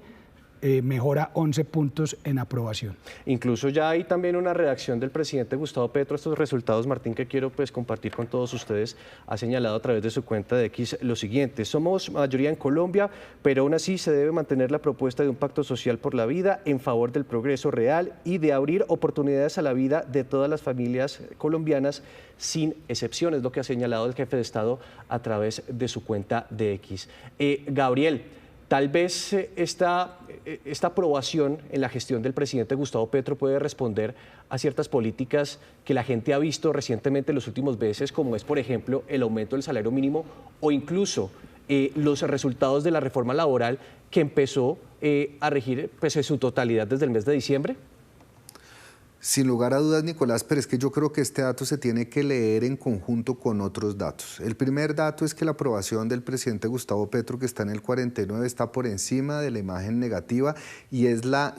mejora 11 puntos en aprobación. Incluso ya hay también una redacción del presidente Gustavo Petro a estos resultados, Martín, que quiero compartir con todos ustedes. Ha señalado a través de su cuenta de X lo siguiente: somos mayoría en Colombia, pero aún así se debe mantener la propuesta de un pacto social por la vida en favor del progreso real y de abrir oportunidades a la vida de todas las familias colombianas sin excepciones, lo que ha señalado el jefe de Estado a través de su cuenta de X. Gabriel, tal vez esta aprobación en la gestión del presidente Gustavo Petro puede responder a ciertas políticas que la gente ha visto recientemente en los últimos meses, como es, por ejemplo, el aumento del salario mínimo o incluso los resultados de la reforma laboral que empezó a regir en su totalidad desde el mes de diciembre. Sin lugar a dudas, Nicolás, pero es que yo creo que este dato se tiene que leer en conjunto con otros datos. El primer dato es que la aprobación del presidente Gustavo Petro, que está en el 49, está por encima de la imagen negativa y es la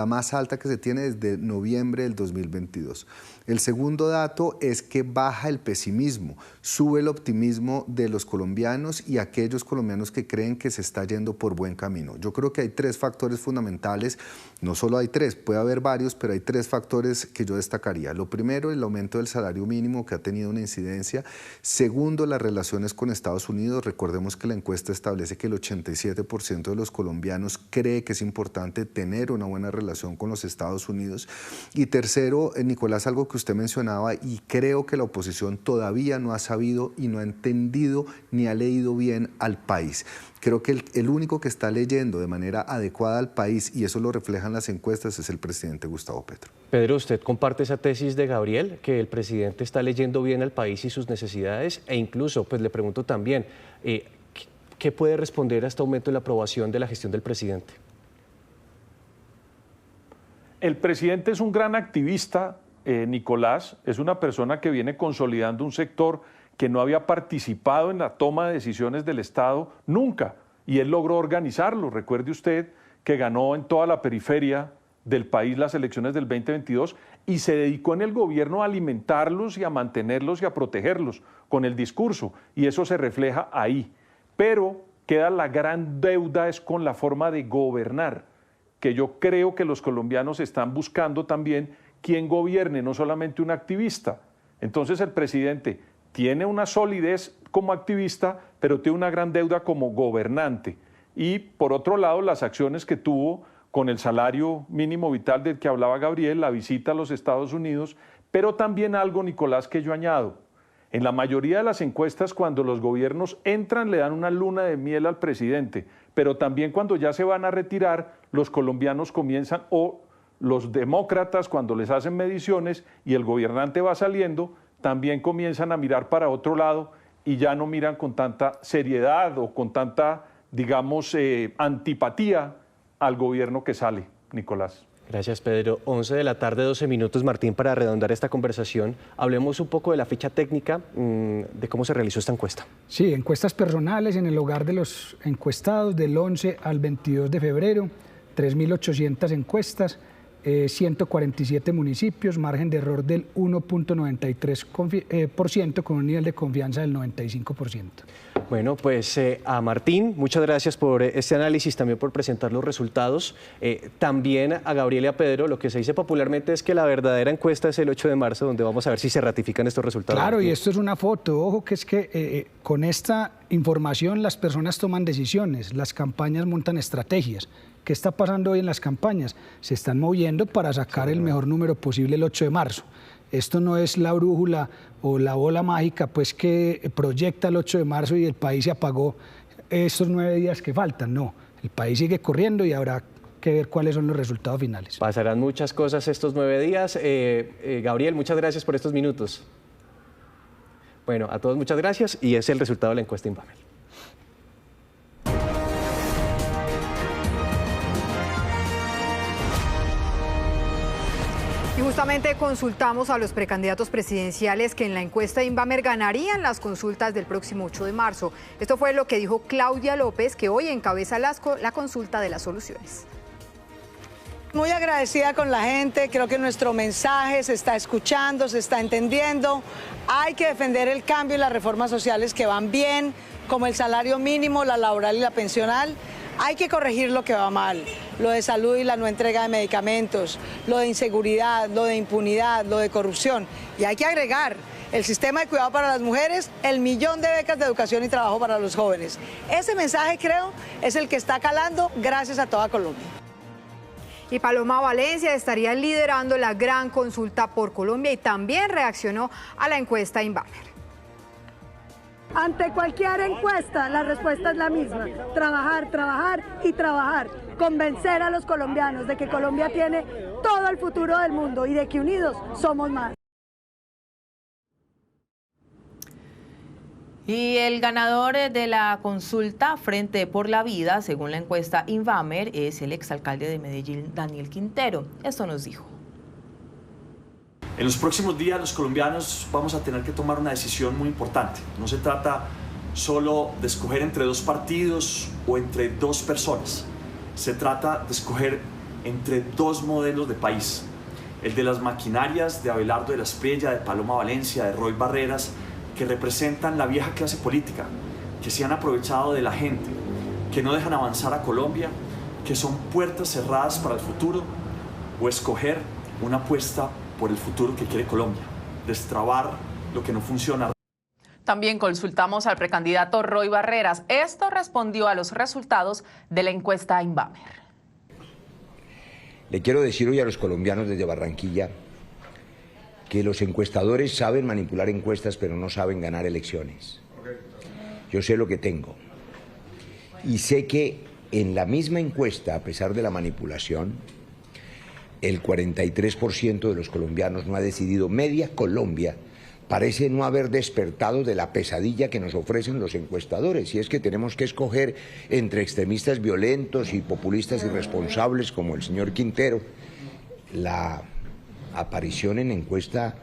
más alta que se tiene desde noviembre del 2022. El segundo dato es que baja el pesimismo, sube el optimismo de los colombianos y aquellos colombianos que creen que se está yendo por buen camino. Yo creo que hay tres factores fundamentales, no solo hay tres, puede haber varios, pero hay tres factores que yo destacaría. Lo primero, el aumento del salario mínimo que ha tenido una incidencia. Segundo, las relaciones con Estados Unidos. Recordemos que la encuesta establece que el 87% de los colombianos cree que es importante tener una buena relación con los Estados Unidos. Y tercero, Nicolás, algo que usted mencionaba y creo que la oposición todavía no ha sabido y no ha entendido ni ha leído bien al país. Creo que el único que está leyendo de manera adecuada al país, y eso lo reflejan las encuestas, es el presidente Gustavo Petro. Pedro, ¿usted comparte esa tesis de Gabriel, que el presidente está leyendo bien al país y sus necesidades? E incluso, pues le pregunto también, ¿qué puede responder a este aumento de la aprobación de la gestión del presidente? El presidente es un gran activista, Nicolás, es una persona que viene consolidando un sector que no había participado en la toma de decisiones del Estado nunca, y él logró organizarlo. Recuerde usted que ganó en toda la periferia del país las elecciones del 2022 y se dedicó en el gobierno a alimentarlos y a mantenerlos y a protegerlos con el discurso, y eso se refleja ahí. Pero queda la gran deuda es con la forma de gobernar, que yo creo que los colombianos están buscando también quien gobierne, no solamente un activista. Entonces el presidente tiene una solidez como activista, pero tiene una gran deuda como gobernante. Y por otro lado, las acciones que tuvo con el salario mínimo vital del que hablaba Gabriel, la visita a los Estados Unidos, pero también algo, Nicolás, que yo añado. En la mayoría de las encuestas, cuando los gobiernos entran, le dan una luna de miel al presidente, pero también cuando ya se van a retirar, los colombianos comienzan, o los demócratas, cuando les hacen mediciones y el gobernante va saliendo, también comienzan a mirar para otro lado y ya no miran con tanta seriedad o con tanta, digamos, antipatía al gobierno que sale, Nicolás. Gracias, Pedro. 11 de la tarde, 12 minutos, Martín, para redondar esta conversación. Hablemos un poco de la ficha técnica de cómo se realizó esta encuesta. Sí, encuestas personales en el hogar de los encuestados del 11 al 22 de febrero, 3.800 encuestas, 147 municipios, margen de error del 1.93% con un nivel de confianza del 95%. Bueno, pues a Martín, muchas gracias por este análisis, también por presentar los resultados. También a Gabriel y a Pedro, lo que se dice popularmente es que la verdadera encuesta es el 8 de marzo, donde vamos a ver si se ratifican estos resultados. Claro, y esto es una foto. Ojo que es que con esta información las personas toman decisiones, las campañas montan estrategias. ¿Qué está pasando hoy en las campañas? Se están moviendo para sacar el mejor número posible el 8 de marzo. Esto no es la brújula o la bola mágica pues que proyecta el 8 de marzo y el país se apagó estos 9 días que faltan. No, el país sigue corriendo y habrá que ver cuáles son los resultados finales. Pasarán muchas cosas estos 9 días. Gabriel, muchas gracias por estos minutos. Bueno, a todos muchas gracias y es el resultado de la encuesta Inbamer. Y justamente consultamos a los precandidatos presidenciales que en la encuesta Inbamer ganarían las consultas del próximo 8 de marzo. Esto fue lo que dijo Claudia López, que hoy encabeza la consulta de las soluciones. Muy agradecida con la gente, creo que nuestro mensaje se está escuchando, se está entendiendo. Hay que defender el cambio y las reformas sociales que van bien, como el salario mínimo, la laboral y la pensional. Hay que corregir lo que va mal, lo de salud y la no entrega de medicamentos, lo de inseguridad, lo de impunidad, lo de corrupción. Y hay que agregar el sistema de cuidado para las mujeres, el 1.000.000 de becas de educación y trabajo para los jóvenes. Ese mensaje, creo, es el que está calando gracias a toda Colombia. Y Paloma Valencia estaría liderando la gran consulta por Colombia y también reaccionó a la encuesta Inbamer. Ante cualquier encuesta, la respuesta es la misma. Trabajar, trabajar y trabajar. Convencer a los colombianos de que Colombia tiene todo el futuro del mundo y de que unidos somos más. Y el ganador de la consulta Frente por la Vida, según la encuesta Inbamer, es el exalcalde de Medellín, Daniel Quintero. Esto nos dijo. En los próximos días los colombianos vamos a tener que tomar una decisión muy importante. No se trata solo de escoger entre dos partidos o entre dos personas. Se trata de escoger entre dos modelos de país. El de las maquinarias de Abelardo de la Espriella, de Paloma Valencia, de Roy Barreras, que representan la vieja clase política, que se han aprovechado de la gente, que no dejan avanzar a Colombia, que son puertas cerradas para el futuro, o escoger una apuesta por el futuro que quiere Colombia, destrabar lo que no funciona. También consultamos al precandidato Roy Barreras. Esto respondió a los resultados de la encuesta Inbamer. Le quiero decir hoy a los colombianos desde Barranquilla que los encuestadores saben manipular encuestas, pero no saben ganar elecciones. Yo sé lo que tengo. Y sé que en la misma encuesta, a pesar de la manipulación, el 43% de los colombianos no ha decidido. Media Colombia parece no haber despertado de la pesadilla que nos ofrecen los encuestadores, y es que tenemos que escoger entre extremistas violentos y populistas irresponsables como el señor Quintero. La aparición en encuesta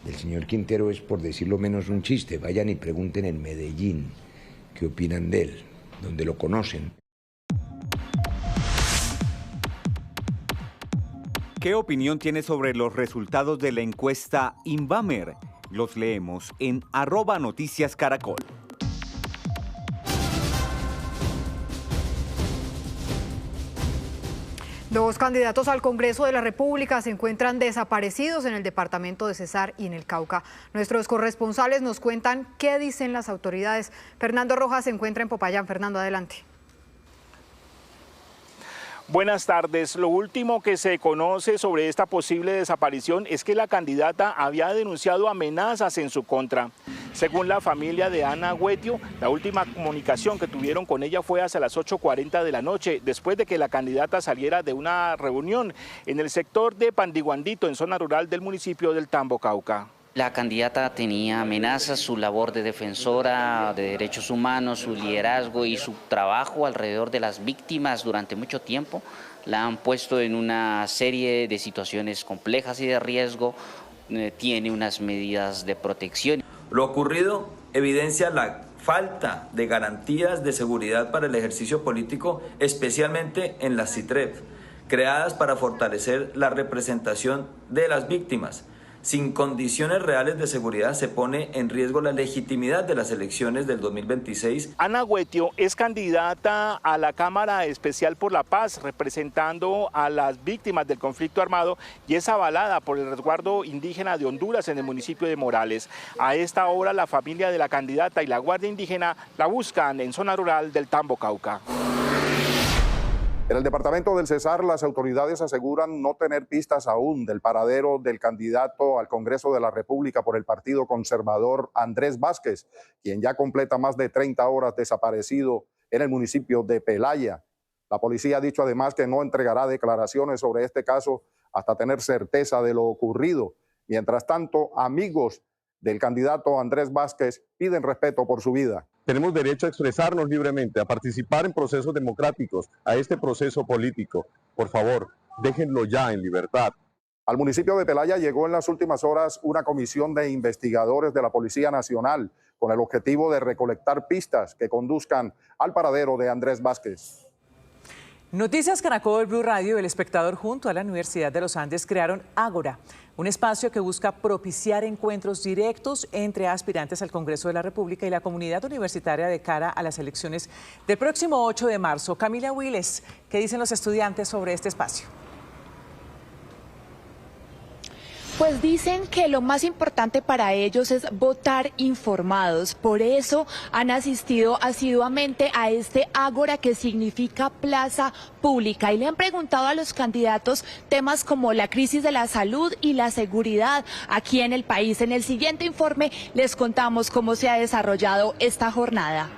del señor Quintero es, por decirlo menos, un chiste. Vayan y pregunten en Medellín qué opinan de él, donde lo conocen. ¿Qué opinión tiene sobre los resultados de la encuesta Inbamer? Los leemos en @noticiascaracol. Dos candidatos al Congreso de la República se encuentran desaparecidos en el departamento de Cesar y en el Cauca. Nuestros corresponsales nos cuentan qué dicen las autoridades. Fernando Rojas se encuentra en Popayán. Fernando, adelante. Buenas tardes. Lo último que se conoce sobre esta posible desaparición es que la candidata había denunciado amenazas en su contra. Según la familia de Ana Guetio, la última comunicación que tuvieron con ella fue hacia las 8:40 de la noche, después de que la candidata saliera de una reunión en el sector de Pandiguandito, en zona rural del municipio del Tambo, Cauca. La candidata tenía amenazas, su labor de defensora de derechos humanos, su liderazgo y su trabajo alrededor de las víctimas durante mucho tiempo la han puesto en una serie de situaciones complejas y de riesgo. Tiene unas medidas de protección. Lo ocurrido evidencia la falta de garantías de seguridad para el ejercicio político, especialmente en las CITREP, creadas para fortalecer la representación de las víctimas. Sin condiciones reales de seguridad se pone en riesgo la legitimidad de las elecciones del 2026. Ana Guetio es candidata a la Cámara Especial por la Paz, representando a las víctimas del conflicto armado, y es avalada por el resguardo indígena de Honduras en el municipio de Morales. A esta hora la familia de la candidata y la Guardia Indígena la buscan en zona rural del Tambo, Cauca. En el departamento del Cesar, las autoridades aseguran no tener pistas aún del paradero del candidato al Congreso de la República por el Partido Conservador, Andrés Vázquez, quien ya completa más de 30 horas desaparecido en el municipio de Pelaya. La policía ha dicho además que no entregará declaraciones sobre este caso hasta tener certeza de lo ocurrido. Mientras tanto, amigos del candidato Andrés Vázquez piden respeto por su vida. Tenemos derecho a expresarnos libremente, a participar en procesos democráticos, a este proceso político. Por favor, déjenlo ya en libertad. Al municipio de Pelaya llegó en las últimas horas una comisión de investigadores de la Policía Nacional con el objetivo de recolectar pistas que conduzcan al paradero de Andrés Vázquez. Noticias Caracol, Blue Radio y El Espectador junto a la Universidad de los Andes crearon Ágora, un espacio que busca propiciar encuentros directos entre aspirantes al Congreso de la República y la comunidad universitaria de cara a las elecciones del próximo 8 de marzo. Camila Willes, ¿qué dicen los estudiantes sobre este espacio? Pues dicen que lo más importante para ellos es votar informados. Por eso han asistido asiduamente a este Ágora, que significa plaza pública, y le han preguntado a los candidatos temas como la crisis de la salud y la seguridad aquí en el país. En el siguiente informe les contamos cómo se ha desarrollado esta jornada.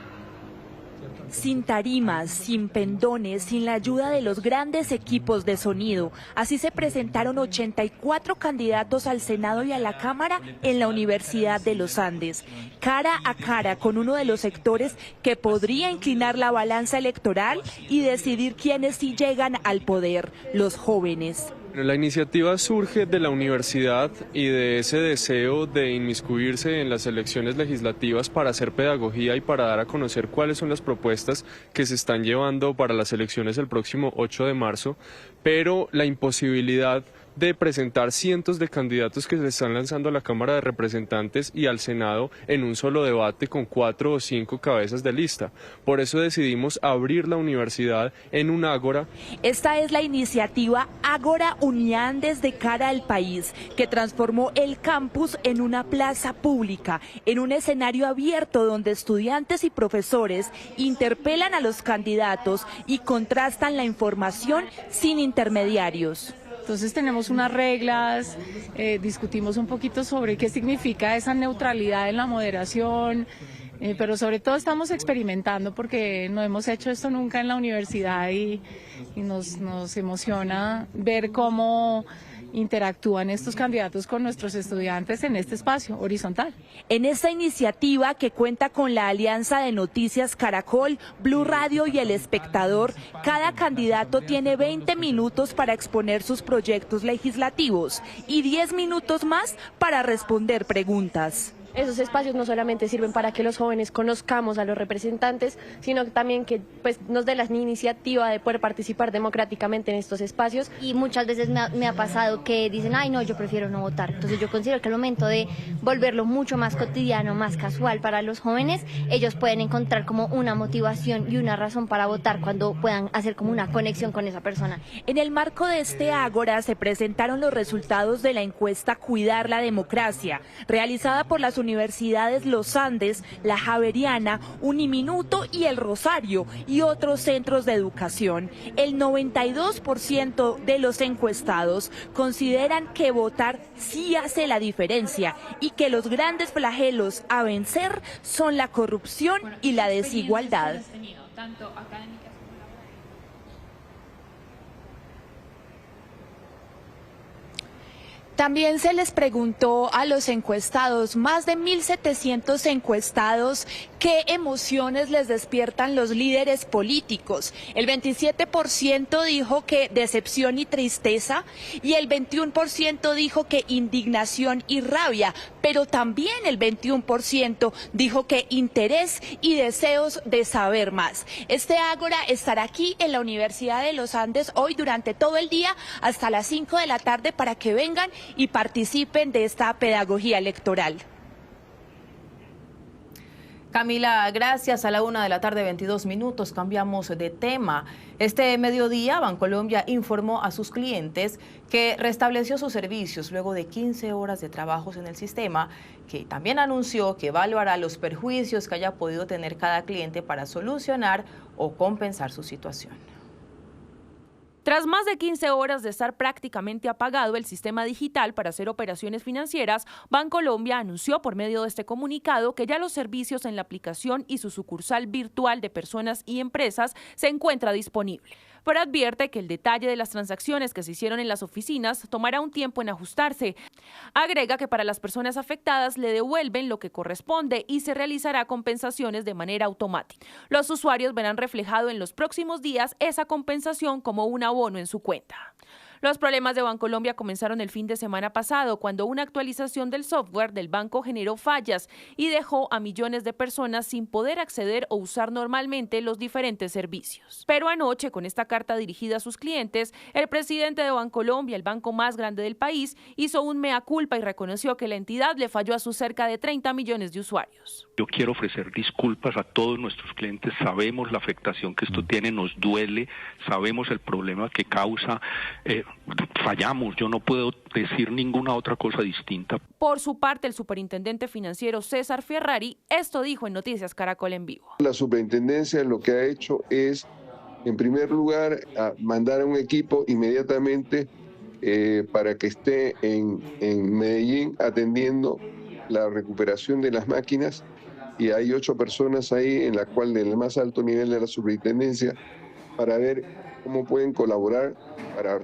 Sin tarimas, sin pendones, sin la ayuda de los grandes equipos de sonido. Así se presentaron 84 candidatos al Senado y a la Cámara en la Universidad de los Andes, cara a cara con uno de los sectores que podría inclinar la balanza electoral y decidir quiénes sí llegan al poder, los jóvenes. La iniciativa surge de la universidad y de ese deseo de inmiscuirse en las elecciones legislativas para hacer pedagogía y para dar a conocer cuáles son las propuestas que se están llevando para las elecciones el próximo 8 de marzo, pero la imposibilidad de presentar cientos de candidatos que se están lanzando a la Cámara de Representantes y al Senado en un solo debate con 4 o 5 cabezas de lista. Por eso decidimos abrir la universidad en un ágora. Esta es la iniciativa Ágora Uniandes de cara al país, que transformó el campus en una plaza pública, en un escenario abierto donde estudiantes y profesores interpelan a los candidatos y contrastan la información sin intermediarios. Entonces tenemos unas reglas, discutimos un poquito sobre qué significa esa neutralidad en la moderación, pero sobre todo estamos experimentando porque no hemos hecho esto nunca en la universidad y nos emociona ver cómo interactúan estos candidatos con nuestros estudiantes en este espacio horizontal. En esta iniciativa, que cuenta con la alianza de Noticias Caracol, Blue Radio y El Espectador, cada candidato tiene 20 minutos para exponer sus proyectos legislativos y 10 minutos más para responder preguntas. Esos espacios no solamente sirven para que los jóvenes conozcamos a los representantes, sino también que nos dé la iniciativa de poder participar democráticamente en estos espacios. Y muchas veces me ha pasado que dicen, ay no, yo prefiero no votar. Entonces yo considero que al momento de volverlo mucho más cotidiano, más casual para los jóvenes, ellos pueden encontrar como una motivación y una razón para votar cuando puedan hacer como una conexión con esa persona. En el marco de este ágora se presentaron los resultados de la encuesta Cuidar la Democracia, realizada por las universidades Los Andes, La Javeriana, Uniminuto y El Rosario y otros centros de educación. El 92% de los encuestados consideran que votar sí hace la diferencia y que los grandes flagelos a vencer son la corrupción y la desigualdad. También se les preguntó a los encuestados, más de 1.700 encuestados, qué emociones les despiertan los líderes políticos. El 27% dijo que decepción y tristeza y el 21% dijo que indignación y rabia, pero también el 21% dijo que interés y deseos de saber más. Este ágora estará aquí en la Universidad de los Andes hoy durante todo el día hasta las 5 de la tarde para que vengan y participen de esta pedagogía electoral. Camila, gracias. A la 1:22 p.m. cambiamos de tema. Este mediodía, Bancolombia informó a sus clientes que restableció sus servicios luego de 15 horas de trabajos en el sistema, que también anunció que evaluará los perjuicios que haya podido tener cada cliente para solucionar o compensar su situación. Tras más de 15 horas de estar prácticamente apagado el sistema digital para hacer operaciones financieras, Bancolombia anunció por medio de este comunicado que ya los servicios en la aplicación y su sucursal virtual de personas y empresas se encuentra disponible. Pero advierte que el detalle de las transacciones que se hicieron en las oficinas tomará un tiempo en ajustarse. Agrega que para las personas afectadas le devuelven lo que corresponde y se realizará compensaciones de manera automática. Los usuarios verán reflejado en los próximos días esa compensación como un abono en su cuenta. Los problemas de Bancolombia comenzaron el fin de semana pasado, cuando una actualización del software del banco generó fallas y dejó a millones de personas sin poder acceder o usar normalmente los diferentes servicios. Pero anoche, con esta carta dirigida a sus clientes, el presidente de Bancolombia, el banco más grande del país, hizo un mea culpa y reconoció que la entidad le falló a sus cerca de 30 millones de usuarios. Yo quiero ofrecer disculpas a todos nuestros clientes. Sabemos la afectación que esto tiene, nos duele, sabemos el problema que causa. Fallamos, yo no puedo decir ninguna otra cosa distinta. Por su parte, el superintendente financiero César Ferrari esto dijo en Noticias Caracol en Vivo. La superintendencia lo que ha hecho es, en primer lugar, mandar a un equipo inmediatamente para que esté en Medellín atendiendo la recuperación de las máquinas, y hay 8 personas ahí en la cual del más alto nivel de la superintendencia para ver cómo pueden colaborar para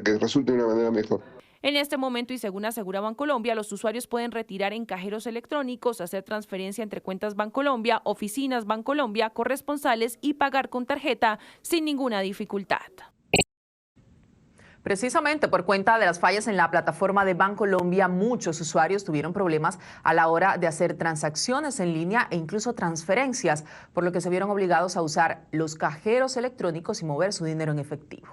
que resulte de una manera mejor. En este momento, y según asegura Bancolombia, los usuarios pueden retirar en cajeros electrónicos, hacer transferencia entre cuentas Bancolombia, oficinas Bancolombia, corresponsales y pagar con tarjeta sin ninguna dificultad. Precisamente por cuenta de las fallas en la plataforma de Bancolombia, muchos usuarios tuvieron problemas a la hora de hacer transacciones en línea e incluso transferencias, por lo que se vieron obligados a usar los cajeros electrónicos y mover su dinero en efectivo.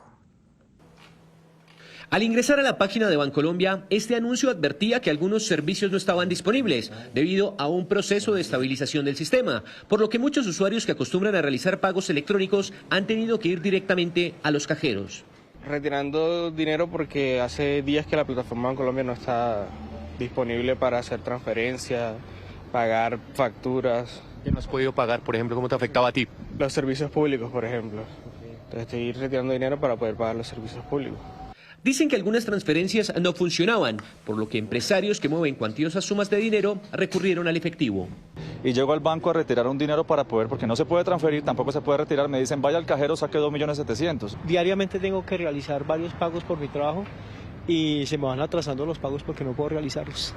Al ingresar a la página de Bancolombia, este anuncio advertía que algunos servicios no estaban disponibles debido a un proceso de estabilización del sistema, por lo que muchos usuarios que acostumbran a realizar pagos electrónicos han tenido que ir directamente a los cajeros. Retirando dinero porque hace días que la plataforma Bancolombia no está disponible para hacer transferencias, pagar facturas. ¿Qué no has podido pagar, por ejemplo? ¿Cómo te afectaba a ti? Los servicios públicos, por ejemplo. Entonces estoy retirando dinero para poder pagar los servicios públicos. Dicen que algunas transferencias no funcionaban, por lo que empresarios que mueven cuantiosas sumas de dinero recurrieron al efectivo. Y llego al banco a retirar un dinero para poder, porque no se puede transferir, tampoco se puede retirar. Me dicen, vaya al cajero, saque 2.700.000. Diariamente tengo que realizar varios pagos por mi trabajo y se me van atrasando los pagos porque no puedo realizarlos.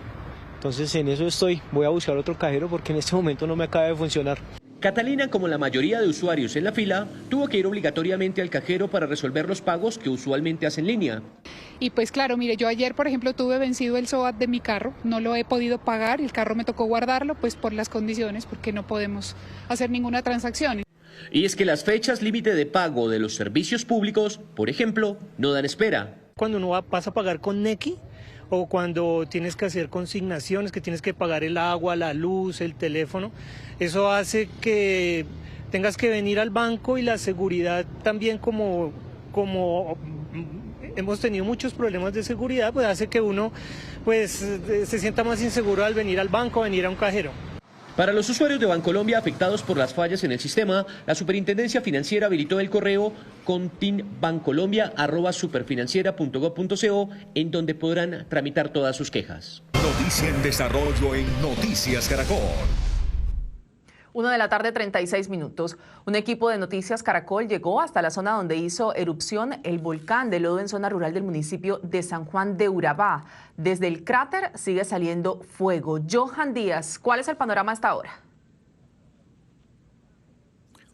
Entonces en eso estoy, voy a buscar otro cajero porque en este momento no me acaba de funcionar. Catalina, como la mayoría de usuarios en la fila, tuvo que ir obligatoriamente al cajero para resolver los pagos que usualmente hace en línea. Y pues claro, mire, yo ayer, por ejemplo, tuve vencido el SOAT de mi carro, no lo he podido pagar, el carro me tocó guardarlo, pues por las condiciones, porque no podemos hacer ninguna transacción. Y es que las fechas límite de pago de los servicios públicos, por ejemplo, no dan espera. Cuando uno pasa a pagar con Nequi, o cuando tienes que hacer consignaciones, que tienes que pagar el agua, la luz, el teléfono, eso hace que tengas que venir al banco y la seguridad también como hemos tenido muchos problemas de seguridad, pues hace que uno pues se sienta más inseguro al venir al banco, venir a un cajero. Para los usuarios de Bancolombia afectados por las fallas en el sistema, la Superintendencia Financiera habilitó el correo continbancolombia@superfinanciera.gov.co, en donde podrán tramitar todas sus quejas. Noticia en desarrollo en Noticias Caracol. 1:36 p.m. Un equipo de Noticias Caracol llegó hasta la zona donde hizo erupción el volcán de lodo en zona rural del municipio de San Juan de Urabá. Desde el cráter sigue saliendo fuego. Johan Díaz, ¿cuál es el panorama hasta ahora?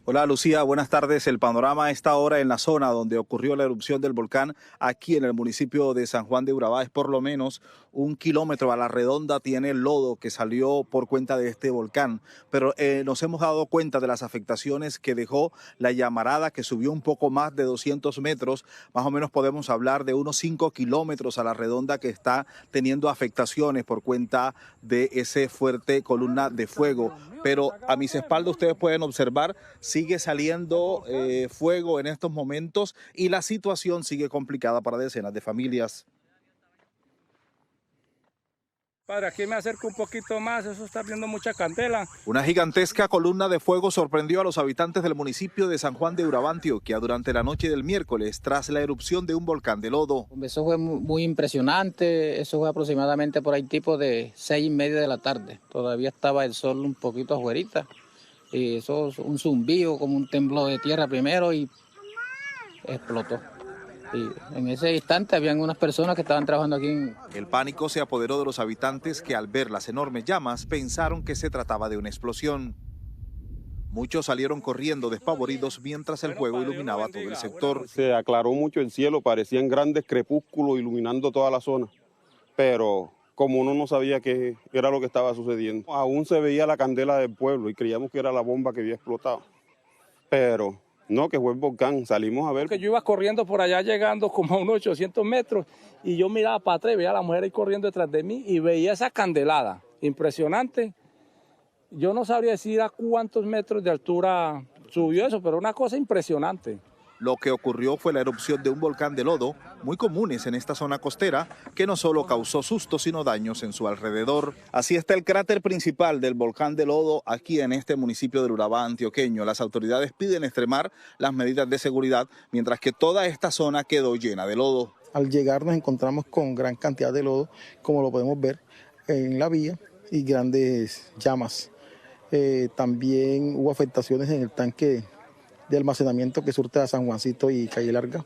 Hola Lucía, buenas tardes. El panorama a esta hora en la zona donde ocurrió la erupción del volcán, aquí en el municipio de San Juan de Urabá, es por lo menos 1 kilómetro a la redonda, tiene el lodo que salió por cuenta de este volcán. Pero nos hemos dado cuenta de las afectaciones que dejó la llamarada, que subió un poco más de 200 metros. Más o menos podemos hablar de unos 5 kilómetros a la redonda que está teniendo afectaciones por cuenta de ese fuerte columna de fuego. Pero a mis espaldas ustedes pueden observar, sigue saliendo fuego en estos momentos y la situación sigue complicada para decenas de familias. Padre, aquí me acerco un poquito más, eso está viendo mucha candela. Una gigantesca columna de fuego sorprendió a los habitantes del municipio de San Juan de Urabá, Antioquia, durante la noche del miércoles, tras la erupción de un volcán de lodo. Eso fue muy impresionante, eso fue aproximadamente por ahí tipo de 6:30 de la tarde. Todavía estaba el sol un poquito afuerita. Y eso es un zumbido, como un temblor de tierra primero y explotó. Y en ese instante habían unas personas que estaban trabajando aquí. El pánico se apoderó de los habitantes que al ver las enormes llamas pensaron que se trataba de una explosión. Muchos salieron corriendo despavoridos mientras el fuego iluminaba todo el sector. Se aclaró mucho el cielo, parecían grandes crepúsculos iluminando toda la zona, pero como uno no sabía qué era lo que estaba sucediendo. Aún se veía la candela del pueblo y creíamos que era la bomba que había explotado, pero no, que fue el volcán. Salimos a ver. Porque yo iba corriendo por allá llegando como a unos 800 metros y yo miraba para atrás y veía a la mujer ahí corriendo detrás de mí y veía esa candelada impresionante. Yo no sabría decir a cuántos metros de altura subió eso, pero una cosa impresionante. Lo que ocurrió fue la erupción de un volcán de lodo, muy comunes en esta zona costera, que no solo causó sustos, sino daños en su alrededor. Así está el cráter principal del volcán de lodo aquí en este municipio de Urabá antioqueño. Las autoridades piden extremar las medidas de seguridad, mientras que toda esta zona quedó llena de lodo. Al llegar nos encontramos con gran cantidad de lodo, como lo podemos ver en la vía, y grandes llamas. También hubo afectaciones en el tanque de almacenamiento que surte a San Juancito y Calle Larga,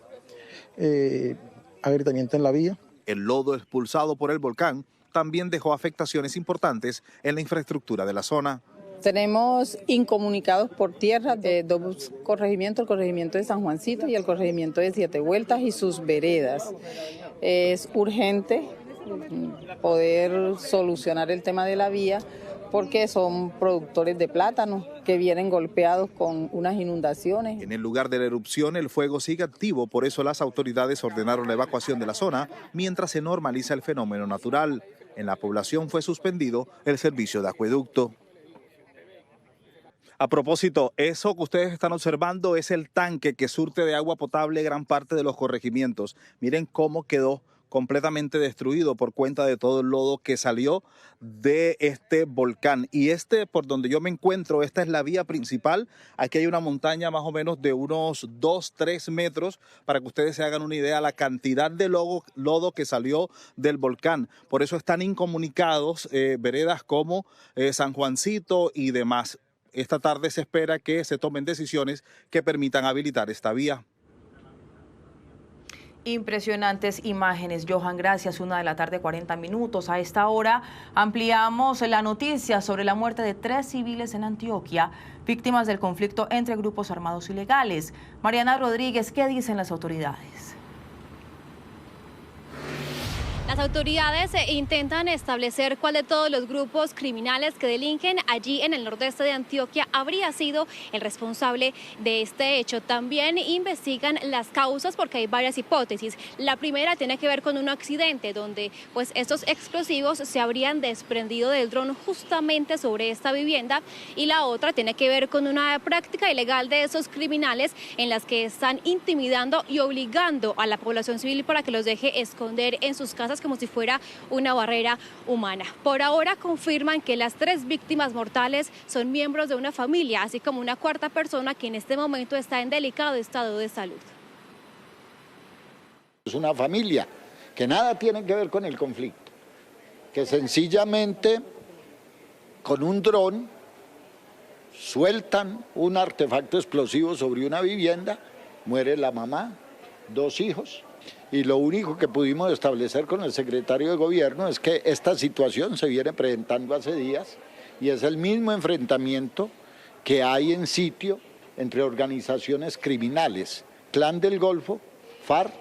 agrietamiento en la vía. El lodo expulsado por el volcán también dejó afectaciones importantes en la infraestructura de la zona. Tenemos incomunicados por tierra de dos corregimientos, el corregimiento de San Juancito y el corregimiento de Siete Vueltas y sus veredas. Es urgente poder solucionar el tema de la vía porque son productores de plátano que vienen golpeados con unas inundaciones. En el lugar de la erupción el fuego sigue activo, por eso las autoridades ordenaron la evacuación de la zona mientras se normaliza el fenómeno natural. En la población fue suspendido el servicio de acueducto. A propósito, eso que ustedes están observando es el tanque que surte de agua potable gran parte de los corregimientos. Miren cómo quedó completamente destruido por cuenta de todo el lodo que salió de este volcán. Y por donde yo me encuentro, esta es la vía principal. Aquí hay una montaña más o menos de unos 2-3 metros para que ustedes se hagan una idea la cantidad de lodo que salió del volcán. Por eso están incomunicados veredas como San Juancito y demás. Esta tarde se espera que se tomen decisiones que permitan habilitar esta vía. Impresionantes imágenes, Johan, gracias. 1:40 p.m. A esta hora ampliamos la noticia sobre la muerte de 3 civiles en Antioquia, víctimas del conflicto entre grupos armados ilegales. Mariana Rodríguez, ¿qué dicen las autoridades? Las autoridades intentan establecer cuál de todos los grupos criminales que delinquen allí en el nordeste de Antioquia habría sido el responsable de este hecho. También investigan las causas porque hay varias hipótesis. La primera tiene que ver con un accidente donde pues estos explosivos se habrían desprendido del dron justamente sobre esta vivienda, y la otra tiene que ver con una práctica ilegal de esos criminales en las que están intimidando y obligando a la población civil para que los deje esconder en sus casas como si fuera una barrera humana. Por ahora confirman que las 3 víctimas mortales son miembros de una familia, así como una cuarta persona que en este momento está en delicado estado de salud. Es una familia que nada tiene que ver con el conflicto, que sencillamente con un dron sueltan un artefacto explosivo sobre una vivienda, muere la mamá, 2 hijos. Y lo único que pudimos establecer con el secretario de Gobierno es que esta situación se viene presentando hace días y es el mismo enfrentamiento que hay en sitio entre organizaciones criminales, Clan del Golfo, FARC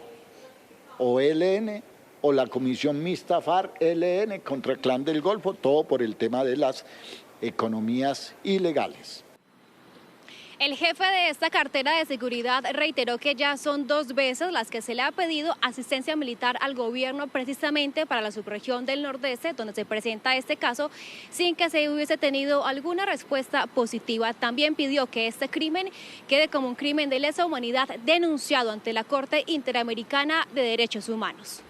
o ELN, o la Comisión Mixta FARC-ELN contra Clan del Golfo, todo por el tema de las economías ilegales. El jefe de esta cartera de seguridad reiteró que ya son 2 veces las que se le ha pedido asistencia militar al gobierno precisamente para la subregión del Nordeste, donde se presenta este caso, sin que se hubiese tenido alguna respuesta positiva. También pidió que este crimen quede como un crimen de lesa humanidad denunciado ante la Corte Interamericana de Derechos Humanos.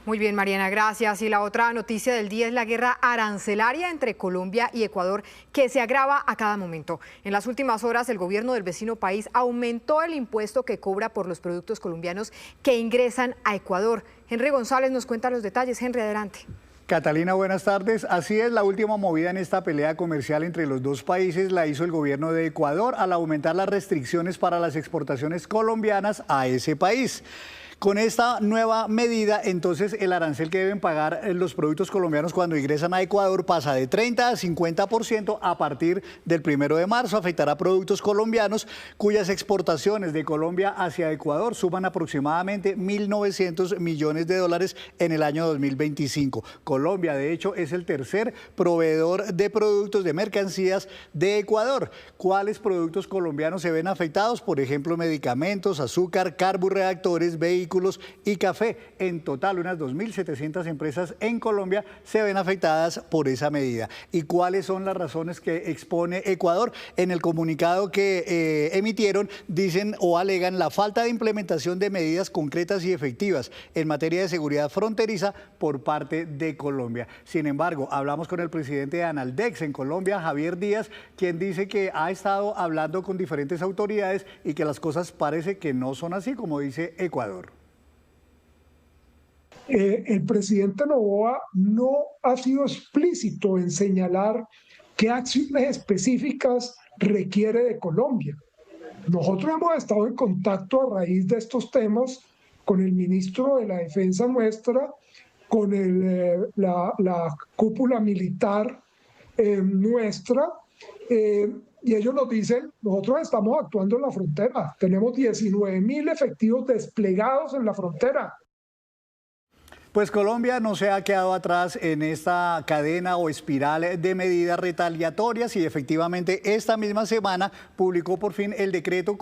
Muy bien, Mariana, gracias. Y la otra noticia del día es la guerra arancelaria entre Colombia y Ecuador, que se agrava a cada momento. En las últimas horas, el gobierno del vecino país aumentó el impuesto que cobra por los productos colombianos que ingresan a Ecuador. Henry González nos cuenta los detalles. Henry, adelante. Catalina, buenas tardes. Así es, la última movida en esta pelea comercial entre los dos países la hizo el gobierno de Ecuador al aumentar las restricciones para las exportaciones colombianas a ese país. Con esta nueva medida, entonces, el arancel que deben pagar los productos colombianos cuando ingresan a Ecuador pasa de 30 a 50% a partir del 1 de marzo. Afectará a productos colombianos cuyas exportaciones de Colombia hacia Ecuador suman aproximadamente 1.900 millones de dólares en el año 2025. Colombia, de hecho, es el tercer proveedor de productos de mercancías de Ecuador. ¿Cuáles productos colombianos se ven afectados? Por ejemplo, medicamentos, azúcar, carburreactores, vehículos y café. En total, unas 2.700 empresas en Colombia se ven afectadas por esa medida. ¿Y cuáles son las razones que expone Ecuador? En el comunicado que emitieron, dicen o alegan la falta de implementación de medidas concretas y efectivas en materia de seguridad fronteriza por parte de Colombia. Sin embargo, hablamos con el presidente de Analdex en Colombia, Javier Díaz, quien dice que ha estado hablando con diferentes autoridades y que las cosas parece que no son así como dice Ecuador. El presidente Noboa no ha sido explícito en señalar qué acciones específicas requiere de Colombia. Nosotros hemos estado en contacto a raíz de estos temas con el ministro de la Defensa nuestra, con la cúpula militar nuestra, y ellos nos dicen, nosotros estamos actuando en la frontera, tenemos 19.000 efectivos desplegados en la frontera. Pues Colombia no se ha quedado atrás en esta cadena o espiral de medidas retaliatorias y efectivamente esta misma semana publicó por fin el decreto